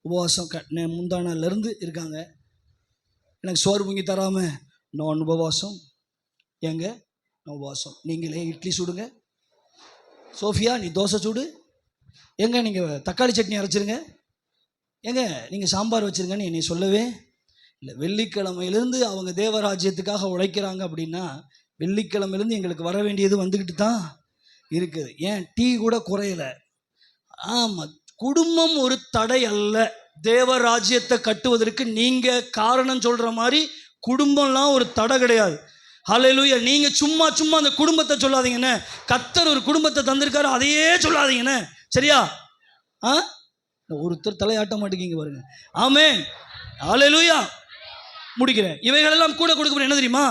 உபவாசம் முந்தா நாள்லேருந்து இருக்காங்க. எனக்கு சோறு பொங்கி தராமல் நான் உபவாசம். ஏங்க நான் உபவாசம், நீங்களே இட்லி சுடுங்க, சோஃபியா நீ தோசை சுடு, ஏங்க நீங்கள் தக்காளி சட்னி அரைச்சிருங்க, ஏங்க நீங்கள் சாம்பார் வச்சுருங்கன்னு என்னை சொல்லவே இல்லை. வெள்ளிக்கிழமையிலேருந்து அவங்க தேவராஜ்யத்துக்காக உழைக்கிறாங்க அப்படின்னா வெள்ளிக்கிழமையிலேருந்து எங்களுக்கு வர வேண்டியது வந்துக்கிட்டு தான் இருக்குது. ஏன் டீ கூட குறையலை. ஆமாம், குடும்பம் ஒரு தடை அல்ல. தேவராஜ்யத்தை கட்டுவதற்கு நீங்கள் காரணம் சொல்கிற மாதிரி குடும்பம்லாம் ஒரு தடை கிடையாது. ஹல்லேலூயா. நீங்கள் சும்மா அந்த குடும்பத்தை சொல்லாதீங்கண்ணே. கர்த்தர் ஒரு குடும்பத்தை தந்திருக்காரு, அதையே சொல்லாதீங்கண்ணே, சரியா? ஒருத்தர் தலையாட்ட மாட்டேங்கிங்க பாருங்க. ஆமென், ஹல்லேலூயா. முடிக்கிறேன். இவைகளெல்லாம் கூட கொடுக்கப்படும். என்ன தெரியுமா,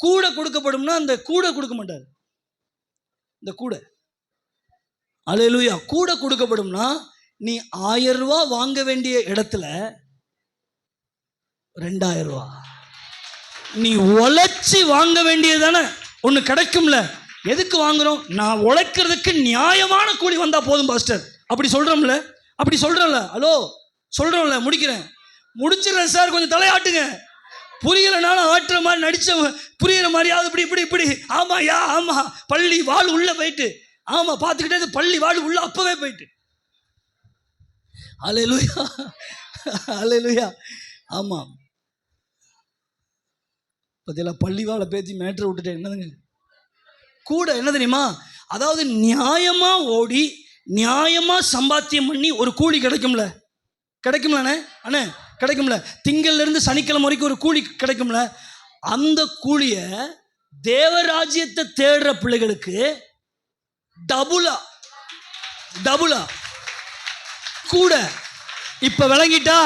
கூட கொடுக்கப்படும்னா அந்த கூட கொடுக்க மாட்டார். இந்த கூட, ஹல்லேலூயா, கூட கொடுக்கப்படும்னா நீ 1000 ரூபா வாங்க வேண்டிய இடத்துல 2000 ரூபா நீ உழைச்சி வாங்க வேண்டியது தானே. ஒன்று கிடைக்கும்ல. எதுக்கு வாங்குறோம்? நான் உழைக்கிறதுக்கு நியாயமான கூலி வந்தால் போதும் பாஸ்டர். அப்படி சொல்கிறோம்ல. ஹலோ சொல்கிறோம்ல. முடிச்சிடுறேன் சார், கொஞ்சம் தலையாட்டுங்க. புரியலைனாலும் ஆட்டுற மாதிரி நடித்த புரிகிற மாதிரியாவது இப்படி ஆமாயா, ஆமாம், பள்ளி வாழ் உள்ளே போயிட்டு, ஆமாம் பார்த்துக்கிட்டே பள்ளி வாழ் உள்ள அப்போவே போயிட்டு. ஹல்லேலூயா, ஹல்லேலூயா. ஆமாம், பார்த்தீங்களா, பள்ளி வாழை பேத்தி மேட்ரை விட்டுட்டேன். என்னதுங்க கூட, என்ன தெரியுமா, அதாவது நியாயமாக ஓடி நியாயமாக சம்பாத்தியம் பண்ணி ஒரு கூலி கிடைக்கும்லண்ணே அண்ணே, கிடைக்கும்ல. திங்கள்லேருந்து சனிக்கிழமை வரைக்கும் ஒரு கூலி கிடைக்கும்ல. அந்த கூலியை தேவராஜ்யத்தை தேடுற பிள்ளைகளுக்கு டபுளா கூட. இப்போ விளங்கிட்டா.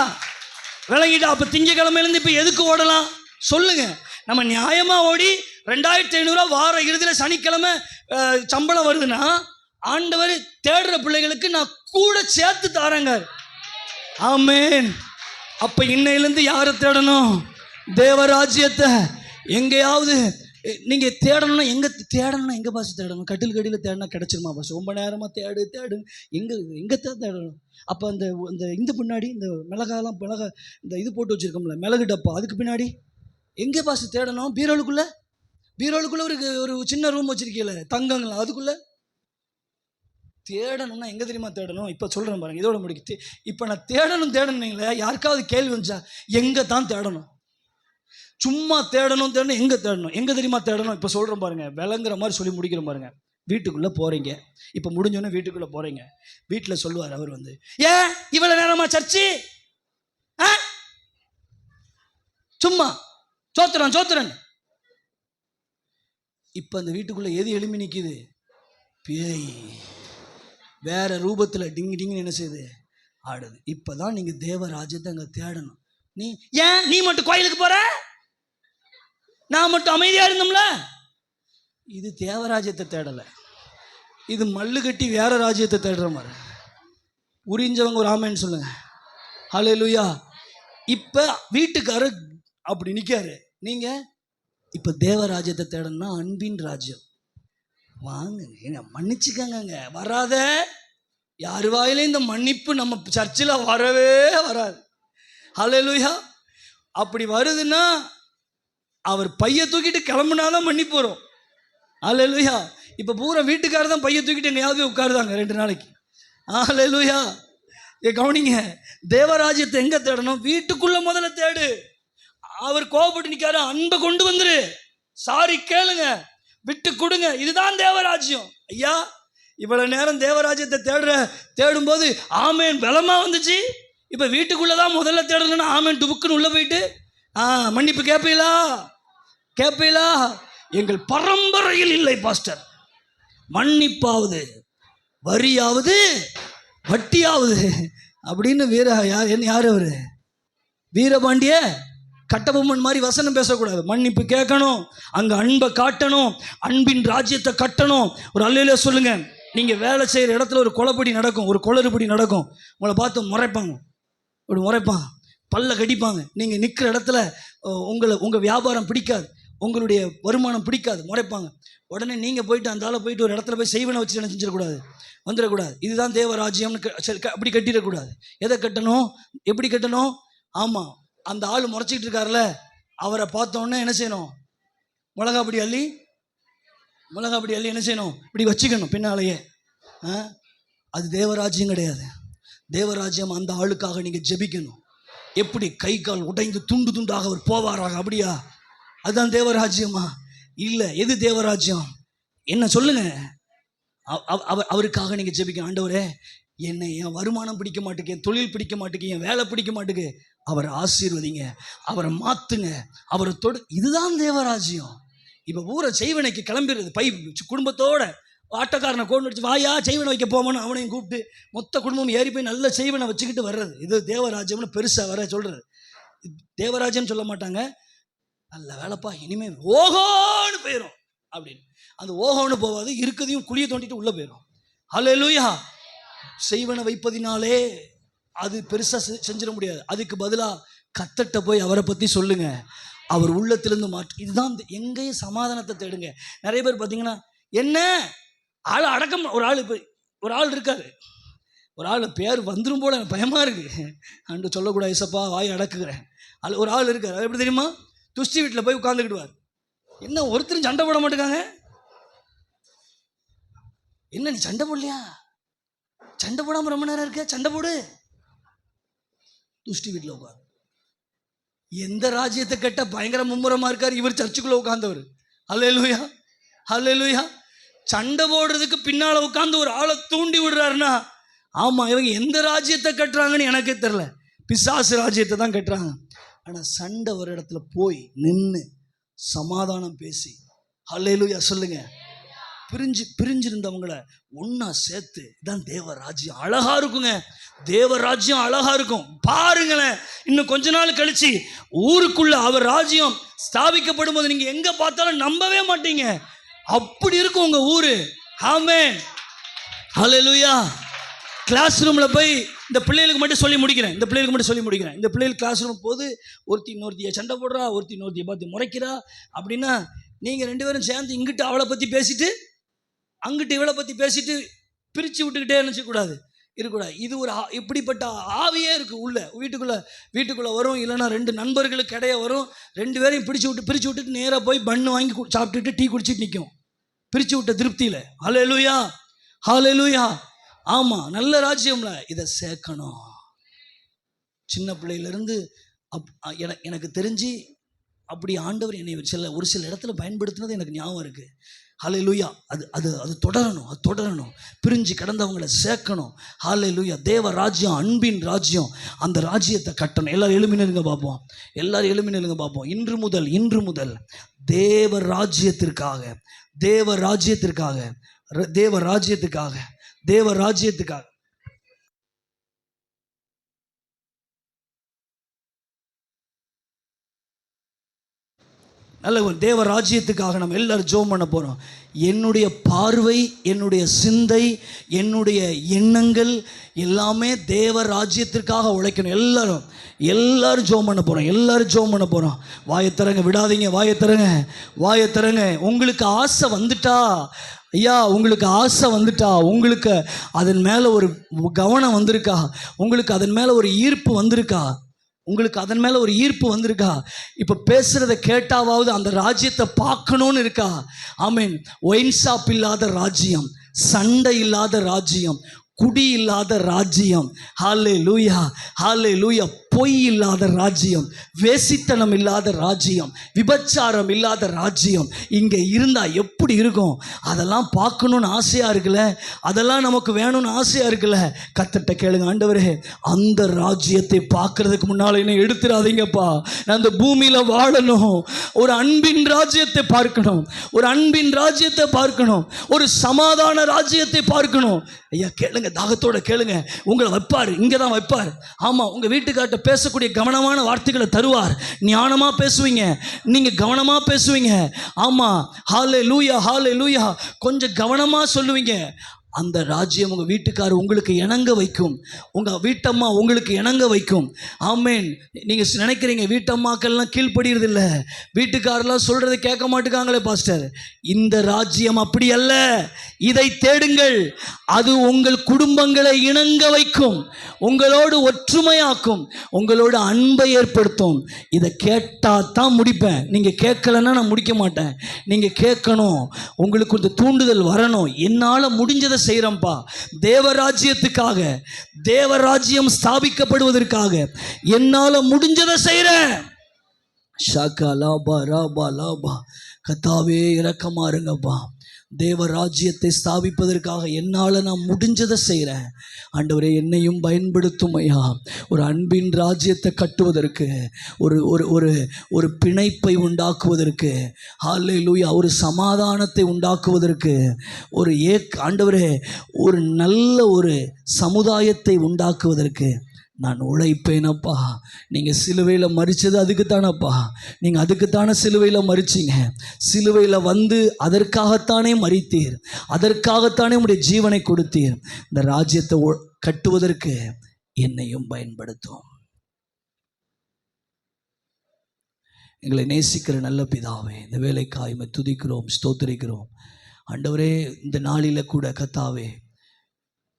அப்போ திங்கக்கிழமையிலேருந்து இப்போ எதுக்கு ஓடலாம் சொல்லுங்க. நம்ம நியாயமாக ஓடி 2500 ரூபா வார இறுதியில் சனிக்கிழமை சம்பளம் வருதுன்னா ஆண்டவர் தேடுற பிள்ளைகளுக்கு நான் கூட சேர்த்து தரேங்க. ஆமென். அப்போ இன்னையிலேருந்து யாரை தேடணும்? தேவராஜ்யத்தை. எங்கேயாவது நீங்கள் தேடணும்னா எங்கே பாஸ் தேடணும்? கட்டில் தேடினா கிடைச்சிருமா பாஸ்? ரொம்ப நேரமாக தேடு எங்கே தேடணும்? அப்போ இந்த பின்னாடி இந்த மிளகா இந்த இது போட்டு வச்சுருக்கோம்ல, மிளகு டப்பா, அதுக்கு பின்னாடி எங்கே பாஸ் தேடணும்? பீரோலுக்குள்ளே ஒரு சின்ன ரூம் வச்சுருக்கீங்கள தங்கங்களா, அதுக்குள்ளே தேடணும்னா எங்கே தெரியுமா தேடணும்? இப்போ சொல்கிறேன் பாருங்க, இதோட முடிக்கு. இப்போ நான் தேடணுங்களே, யாருக்காவது கேள்வி வந்துச்சா? எங்கே தான் தேடணும்? சும்மா தேடணும் எங்கே தேடணும்? எங்கே தெரியுமா தேடணும்? இப்போ சொல்கிறேன் பாருங்க, விளங்குற மாதிரி சொல்லி முடிக்கிறேன் பாருங்க. வீட்டுக்குள்ளே போகிறீங்க. இப்போ முடிஞ்சோன்னே வீட்டுக்குள்ளே போகிறீங்க. வீட்டில் சொல்லுவார் அவர் ஏன் இவ்வளோ நேரமா சர்ச்சு? சும்மா சோத்துறன். இப்போ அந்த வீட்டுக்குள்ளே எது எழுப்பி நிற்கிது? பேய் வேற ரூபத்தில் டிங்கு என்ன செய்யுது? ஆடுது. இப்போ தான் நீங்கள் தேவராஜ்யத்தை அங்கே தேடணும். நீ மட்டும் கோயிலுக்கு போகிற, நான் மட்டும் அமைதியாக இருந்தோம்ல. இது தேவராஜ்யத்தை தேடலை, இது மல்லு கட்டி வேற ராஜ்யத்தை தேடுற மாதிரி. உறிஞ்சவங்க ஒரு ஆமேன்னு சொல்லுங்க. ஹல்லேலூயா. இப்போ வீட்டுக்காரர் அப்படி நிற்காரு, நீங்கள் இப்போ தேவராஜ்யத்தை தேடணும்னா அன்பின் ராஜ்யம். வாங்க மன்னிச்சுக்கங்க, வராத யார் வாயில இந்த மன்னிப்பு நம்ம சர்ச்சில் வரவே வராது. ஹல்லேலூயா. அப்படி வருதுன்னா அவர் பைய தூக்கிட்டு கிளம்புனாதான் மன்னிப்பு வரும். ஹல்லேலூயா. இப்போ பூரா வீட்டுக்காரர் தான் பைய தூக்கிட்டு எங்கேயாவது உட்காருதாங்க 2 நாளைக்கு. ஹல்லேலூயா. கவனிங்க, தேவராஜ்யத்தை எங்க தேடணும்? வீட்டுக்குள்ள முதல்ல தேடு. அவர் கோபப்பட்டு நிற்காரு, அன்பை கொண்டு வந்துரு, சாரி கேளுங்க, விட்டு கொடுங்க, இதுதான் தேவராஜ்யம். ஐயா இவ்வளவு நேரம் தேவராஜ்யத்தை தேடும்போது ஆமேன் பலமா வந்துச்சு. இப்போ வீட்டுக்குள்ளதான் முதல்ல தேடணும்னா ஆமேன் டுபுக்குன்னு உள்ள போயிட்டு மன்னிப்பு கேட்பீங்களா? எங்கள் பரம்பரையில் இல்லை பாஸ்டர். மன்னிப்பாவது வரியாவது வட்டியாவது அப்படின்னு யார் அவரு? வீரபாண்டிய கட்டபொம்மன் மாதிரி வசனம் பேசக்கூடாது. மன்னிப்பு கேட்கணும், அங்க அன்பை காட்டணும், அன்பின் ராஜ்யத்தை கட்டணும். ஒரு அல்லேலூயா சொல்லுங்க. நீங்க வேலை செய்யற இடத்துல ஒரு கொலைப்படி நடக்கும், ஒரு கொளறுபடி நடக்கும், உங்களை பார்த்து முறைப்பாங்க, இப்படி முறைப்பாங்க, பல்ல கடிப்பாங்க. நீங்க நிற்கிற இடத்துல உங்க வியாபாரம் பிடிக்காது, உங்களுடைய வருமானம் பிடிக்காது, முறைப்பாங்க. உடனே நீங்க போயிட்டு அந்த ஆளை போயிட்டு ஒரு இடத்துல போய் செய்வனை வச்சு செஞ்சிடக்கூடாது, வந்துடக்கூடாது. இதுதான் தேவராஜ்யம்னு அப்படி கட்டிடக்கூடாது. எதை கட்டணும், எப்படி கட்டணும்? ஆமாம், அந்த ஆள் முறைச்சிக்கிட்டு இருக்காருல்ல, அவரை பார்த்தோன்னே என்ன செய்யணும்? மிளகாப்படி அள்ளி என்ன செய்யணும்? இப்படி வச்சுக்கணும் பின்னாலேயே. அது தேவராஜ்யம் கிடையாது. தேவராஜ்யம் அந்த ஆளுக்காக நீங்கள் ஜெபிக்கணும். எப்படி கை கால் உடைந்து துண்டு துண்டாக அவர் போவாராக, அப்படியா? அதுதான் தேவராஜ்யமா? இல்லை. எது தேவராஜ்யம்? என்ன சொல்லுங்க. அவருக்காக நீங்கள் ஜெபிக்கணும். ஆண்டவரே, என்னை என் வருமானம் பிடிக்க மாட்டேங்க, என் தொழில் பிடிக்க மாட்டேங்க, என் வேலை பிடிக்க மாட்டேங்க, அவரை ஆசீர்வதிங்க, அவரை மாற்றுங்க, அவரை இதுதான் தேவராஜ்யம். இப்போ ஊரை செய்வனைக்கு கிளம்பிடுறது, குடும்பத்தோட ஆட்டக்காரனை கொண்டு வச்சு வாயா செய்வனை வைக்க போவோன்னு அவனையும் கூப்பிட்டு மொத்த குடும்பம் ஏறி போய் நல்ல செய்வனை வச்சுக்கிட்டு வர்றது. இது தேவராஜ்யம்னு பெருசாக வர சொல்கிறது. தேவராஜ்யம் சொல்ல மாட்டாங்க. நல்ல வேலைப்பா, இனிமேல் ஓஹோன்னு போயிடும் அப்படின்னு. அந்த ஓஹோன்னு போவாது, இருக்கதையும் குழியை தோண்டிட்டு உள்ளே போயிடும். ஹல்லேலூயா. செய்வனை வைப்பதினாலே அது பெருசாக செஞ்சிட முடியாது. அதுக்கு பதிலாக கத்தட்ட போய் அவரை பற்றி சொல்லுங்க, அவர் உள்ளத்திலிருந்து மாற்று. இதுதான் எங்கேயும் சமாதானத்தை தேடுங்க. நிறைய பேர் பார்த்தீங்கன்னா என்ன ஆள் அடக்கம், ஒரு ஆள் இருக்காரு, ஒரு ஆள் பேர் வந்துடும் போல எனக்கு பயமாக இருக்குது அன்று சொல்லக்கூடாது, இசப்பா வாய் அடக்குகிறேன். ஒரு ஆள் இருக்கார், அது எப்படி தெரியுமா? துஷ்டி வீட்டில் போய் உட்காந்துக்கிடுவார். என்ன ஒருத்தரும் சண்டை போட மாட்டேங்காங்க. என்ன நீ சண்டை போடலையா? சண்டை போடாமல் ரொம்ப நேரம் இருக்க, சண்டை போடு. துஷ்டி வீட்டில் உட்கார். எந்த ராஜ்யத்தை கட்ட பயங்கர மும்முரமா இருக்கார் இவர், சர்ச்சுக்குள்ள உட்கார்ந்தவர். ஹல்லேலூயா, ஹல்லேலூயா. சண்டை போடுறதுக்கு பின்னால உட்கார்ந்து ஒரு ஆளை தூண்டி விடுறாருன்னா, ஆமா இவங்க எந்த ராஜ்யத்தை கட்டுறாங்கன்னு எனக்கே தெரியல, பிசாசு ராஜ்யத்தை தான் கட்டுறாங்க. ஆனா சண்டை ஒரு இடத்துல போய் நின்று சமாதானம் பேசி, ஹல்லேலூயா சொல்லுங்க, பிரிஞ்சிருந்தவங்களை ஒன்னா சேர்த்து, இதான் தேவராஜ்யம். அழகா இருக்குங்க, தேவராஜ்யம் அழகா இருக்கும். பாருங்களேன், இன்னும் கொஞ்ச நாள் கழிச்சு ஊருக்குள்ள அவர் ராஜ்யம் ஸ்தாபிக்கப்படும் போது நீங்க எங்க பார்த்தாலும் நம்பவே மாட்டீங்க, அப்படி இருக்கும் உங்க ஊரு. ஆமென், ஹல்லேலூயா. கிளாஸ் ரூம்ல போய் இந்த பிள்ளைகளுக்கு மட்டும் சொல்லி முடிக்கிறேன், இந்த பிள்ளைகள் கிளாஸ் ரூம் போது ஒருத்தி இன்னொருத்தியை சண்டை போடுறா, ஒருத்தி இன்னொருத்தியை பார்த்து முறைக்கிறா அப்படின்னா, நீங்க 2 பேரும் சேர்ந்து இங்கிட்டு அவளை பத்தி பேசிட்டு அங்கிட்டு இவளை பற்றி பேசிட்டு பிரித்து விட்டுக்கிட்டே இருக்கக்கூடாது. இது ஒரு இப்படிப்பட்ட ஆவியே இருக்குது உள்ள. வீட்டுக்குள்ளே வரும், இல்லைன்னா 2 நண்பர்களுக்கு இடையே வரும், 2 பேரையும் பிரித்து விட்டுட்டு நேராக போய் பண்ணு வாங்கி சாப்பிட்டுட்டு டீ குடிச்சிட்டு நிற்கும், பிரித்து விட்ட திருப்தியில். ஹல்லேலூயா, ஹல்லேலூயா. ஆமாம், நல்ல ராஜ்யம்ல இதை சேர்க்கணும். சின்ன பிள்ளையிலேருந்து எனக்கு தெரிஞ்சு அப்படி ஆண்டவர் என்னை ஒரு சில இடத்துல பயன்படுத்தினது எனக்கு ஞாபகம் இருக்குது. ஹல்லேலூயா. அது தொடரணும். பிரிஞ்சு கிடந்தவங்களை சேர்க்கணும். ஹல்லேலூயா. தேவ ராஜ்யம், அன்பின் ராஜ்யம், அந்த ராஜ்யத்தை கட்டணும். எல்லாரும் எழுமினருங்க பார்ப்போம். இன்று முதல் தேவ ராஜ்யத்துக்காக நல்ல தேவ ராஜ்யத்துக்காக நம்ம எல்லாரும் ஜெபம் பண்ண போகிறோம். என்னுடைய பார்வை, என்னுடைய சிந்தை, என்னுடைய எண்ணங்கள் எல்லாமே தேவ ராஜ்யத்திற்காக உழைக்கணும். எல்லாரும் ஜெபம் பண்ண போகிறோம். எல்லாரும் ஜெபம் பண்ண போகிறோம். வாயத்தரங்க, விடாதீங்க. வாயத்தரங்க. உங்களுக்கு ஆசை வந்துட்டா, ஐயா உங்களுக்கு ஆசை வந்துட்டா, உங்களுக்கு அதன் மேலே ஒரு கவனம் வந்திருக்கா, உங்களுக்கு அதன் மேலே ஒரு ஈர்ப்பு வந்திருக்கா, இப்போ பேசுகிறத கேட்டாவது அந்த ராஜ்யத்தை பார்க்கணுன்னு இருக்கா? ஆமீன். ஒயின் ஷாப் இல்லாத ராஜ்யம், சண்டை இல்லாத ராஜ்யம், குடி இல்லாத ராஜ்யம், ஹல்லேலூயா, பொய் இல்லாத ராஜ்யம், வேசித்தனம் இல்லாத ராஜ்யம், விபச்சாரம் இல்லாத ராஜ்யம் இங்கே இருந்தால் எப்படி இருக்கும்? அதெல்லாம் பார்க்கணுன்னு ஆசையாக இருக்குல்ல, அதெல்லாம் நமக்கு வேணும்னு ஆசையாக இருக்குல்ல. கர்த்தர்ட்ட கேளுங்க, ஆண்டவரே அந்த ராஜ்யத்தை பார்க்கறதுக்கு முன்னால் என்ன எடுத்துடாதீங்கப்பா. நான் அந்த பூமியில் வாழணும், ஒரு அன்பின் ராஜ்யத்தை பார்க்கணும், ஒரு சமாதான ராஜ்யத்தை பார்க்கணும். ஐயா கேளுங்க, தாகத்தோட கேளுங்க. உங்களை வைப்பார், இங்கே தான் வைப்பார். ஆமாம், உங்கள் வீட்டுக்கார்ட்ட பேசக்கூடிய கவனமான வார்த்தைகளை தருவார். ஞானமாக பேசுவீங்க, நீங்கள் கவனமாக பேசுவீங்க. ஆமாம், ஹல்லேலூயா, கொஞ்சம் கவனமாக சொல்லுவீங்க. அந்த ராஜ்யம் உங்கள் வீட்டுக்காரர் உங்களுக்கு இணங்க வைக்கும், உங்கள் வீட்டம்மா உங்களுக்கு இணங்க வைக்கும். ஆமேன். நீங்கள் நினைக்கிறீங்க வீட்டம்மாக்கள்லாம் கீழ்ப்படுகிறது இல்லை, வீட்டுக்காரெல்லாம் சொல்கிறத கேட்க மாட்டேங்காங்களே பாஸ்டர். இந்த ராஜ்யம் அப்படி அல்ல. இதை தேடுங்கள், அது உங்கள் குடும்பங்களை இணங்க வைக்கும், உங்களோடு ஒற்றுமையாக்கும், உங்களோட அன்பை ஏற்படுத்தும். இதை கேட்டால் தான் முடிப்பேன். நீங்கள் கேட்கலன்னா நான் முடிக்க மாட்டேன். நீங்கள் கேட்கணும், உங்களுக்கு இந்த தூண்டுதல் வரணும். என்னால் முடிஞ்சதை செய்கிறேன்ப்பா, தேவராஜ்யத்துக்காக, தேவராஜ்யம் ஸ்தாபிக்கப்படுவதற்காக என்னால் முடிஞ்சதை செய்கிறேன். ஷாக்கா லாபா ராபா லாபா. கர்த்தாவே இரக்கமா இருங்கப்பா. தேவராஜ்யத்தை ஸ்தாபிப்பதற்காக என்னால் நான் முடிஞ்சதை செய்கிறேன். ஆண்டவரே என்னையும் பயன்படுத்தும் ஐயா. ஒரு அன்பின் ராஜ்யத்தை கட்டுவதற்கு, ஒரு ஒரு ஒரு ஒரு பிணைப்பை உண்டாக்குவதற்கு, ஹல்லேலூயா, ஒரு சமாதானத்தை உண்டாக்குவதற்கு, ஆண்டவரே ஒரு நல்ல ஒரு சமுதாயத்தை உண்டாக்குவதற்கு நான் உழைப்பேனப்பா. நீங்கள் சிலுவையில் மரித்தது அதுக்குத்தானப்பா, நீங்கள் அதுக்குத்தானே சிலுவையில் மரிச்சிங்க. சிலுவையில் வந்து அதற்காகத்தானே மரித்தீர், அதற்காகத்தானே உங்களுடைய ஜீவனை கொடுத்தீர். இந்த ராஜ்யத்தை கட்டுவதற்கு என்னையும் பயன்படுத்தும். எங்களை நேசிக்கிற நல்ல பிதாவே, இந்த வேலைக்காய்மை துதிக்கிறோம், ஸ்தோத்திரிக்கிறோம். ஆண்டவரே இந்த நாளில் கூட கர்த்தாவே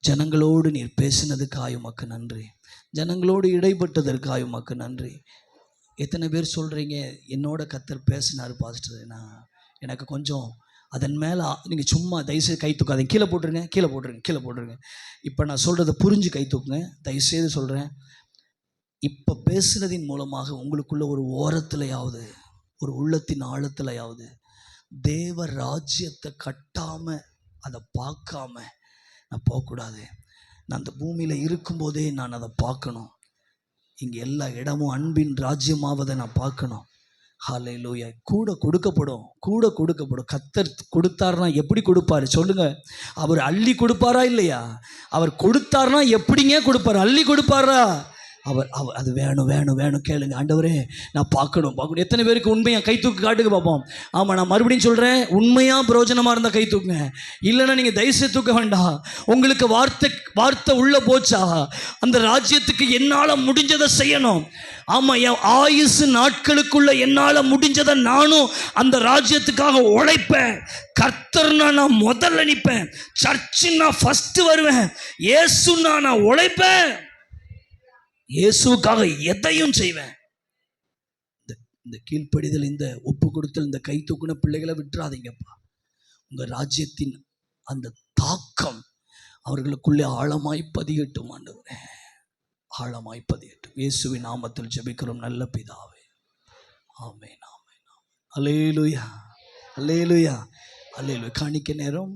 ஜனங்களோடு நீர் பேசினதுக்காக உமக்கு நன்றி, ஜனங்களோடு இடைப்பட்டதற்காக உமக்கு நன்றி. எத்தனை பேர் சொல்கிறீங்க, என்னோட கர்த்தர் பேசினார் பாஸ்டர், எனக்கு கொஞ்சம் அதன் மேலே நீங்கள் சும்மா தயவுசெய்து கை தூக்காதீங்க, கீழே போட்டுருங்க. இப்போ நான் சொல்கிறத புரிஞ்சு கை தூக்குங்க, தயவுசெய்து சொல்கிறேன். இப்போ பேசுனதின் மூலமாக உங்களுக்குள்ள ஒரு ஓரத்துலையாவது, ஒரு உள்ளத்தின் ஆழத்துலையாவது தேவ ராஜ்யத்தை கட்டாமல், அதை பார்க்காம நான் போகக்கூடாது. நான் அந்த பூமியில் இருக்கும்போதே நான் அதை பார்க்கணும். இங்கே எல்லா இடமும் அன்பின் ராஜ்யமாவதை நான் பார்க்கணும். ஹல்லேலூயா. கூட கொடுக்கப்படும். கர்த்தர் கொடுத்தாருனா எப்படி கொடுப்பாரு சொல்லுங்கள்? அவர் அள்ளி கொடுப்பாரா இல்லையா? அவர் கொடுத்தாருனா எப்படிங்க கொடுப்பார்? அள்ளி கொடுப்பாரா? அவர் அது வேணும் கேளுங்க. ஆண்டவரே நான் பார்க்கணும். எத்தனை பேருக்கு உண்மையாக கை தூக்கு காட்டுக்கு பார்ப்போம். ஆமாம், நான் மறுபடியும் சொல்கிறேன், உண்மையாக பிரயோஜனமாக இருந்தால் கை தூக்குங்க, இல்லைன்னா நீங்கள் தயவுசெய்து தூக்க வேண்டாம். உங்களுக்கு வார்த்தை உள்ள போச்சா? அந்த ராஜ்யத்துக்கு என்னால் முடிஞ்சதை செய்யணும். ஆமாம், என் ஆயுசு நாட்களுக்குள்ள என்னால் முடிஞ்சதை நானும் அந்த ராஜ்யத்துக்காக உழைப்பேன். கர்த்தர்னா நான் முதல்ல நிற்பேன், சர்ச்சுன்னா ஃபஸ்ட்டு வருவேன், இயேசுன்னா நான் உழைப்பேன், இயேசுக்காக எதையும் செய்வேன். இந்த கீழ்ப்படிதல், இந்த ஒப்பு கொடுத்தல், இந்த கை தூக்குன பிள்ளைகளை விட்டுறாதீங்கப்பா. உங்கள் ராஜ்யத்தின் அந்த தாக்கம் அவர்களுக்குள்ளே ஆழமாய் பதியட்டும். ஆண்டவரே ஆழமாய் பதியட்டும். இயேசுவின் நாமத்தில் ஜெபிக்கிறோம் நல்ல பிதாவே, ஆமென். அல்லேலூயா. காணிக்கை நேரம்.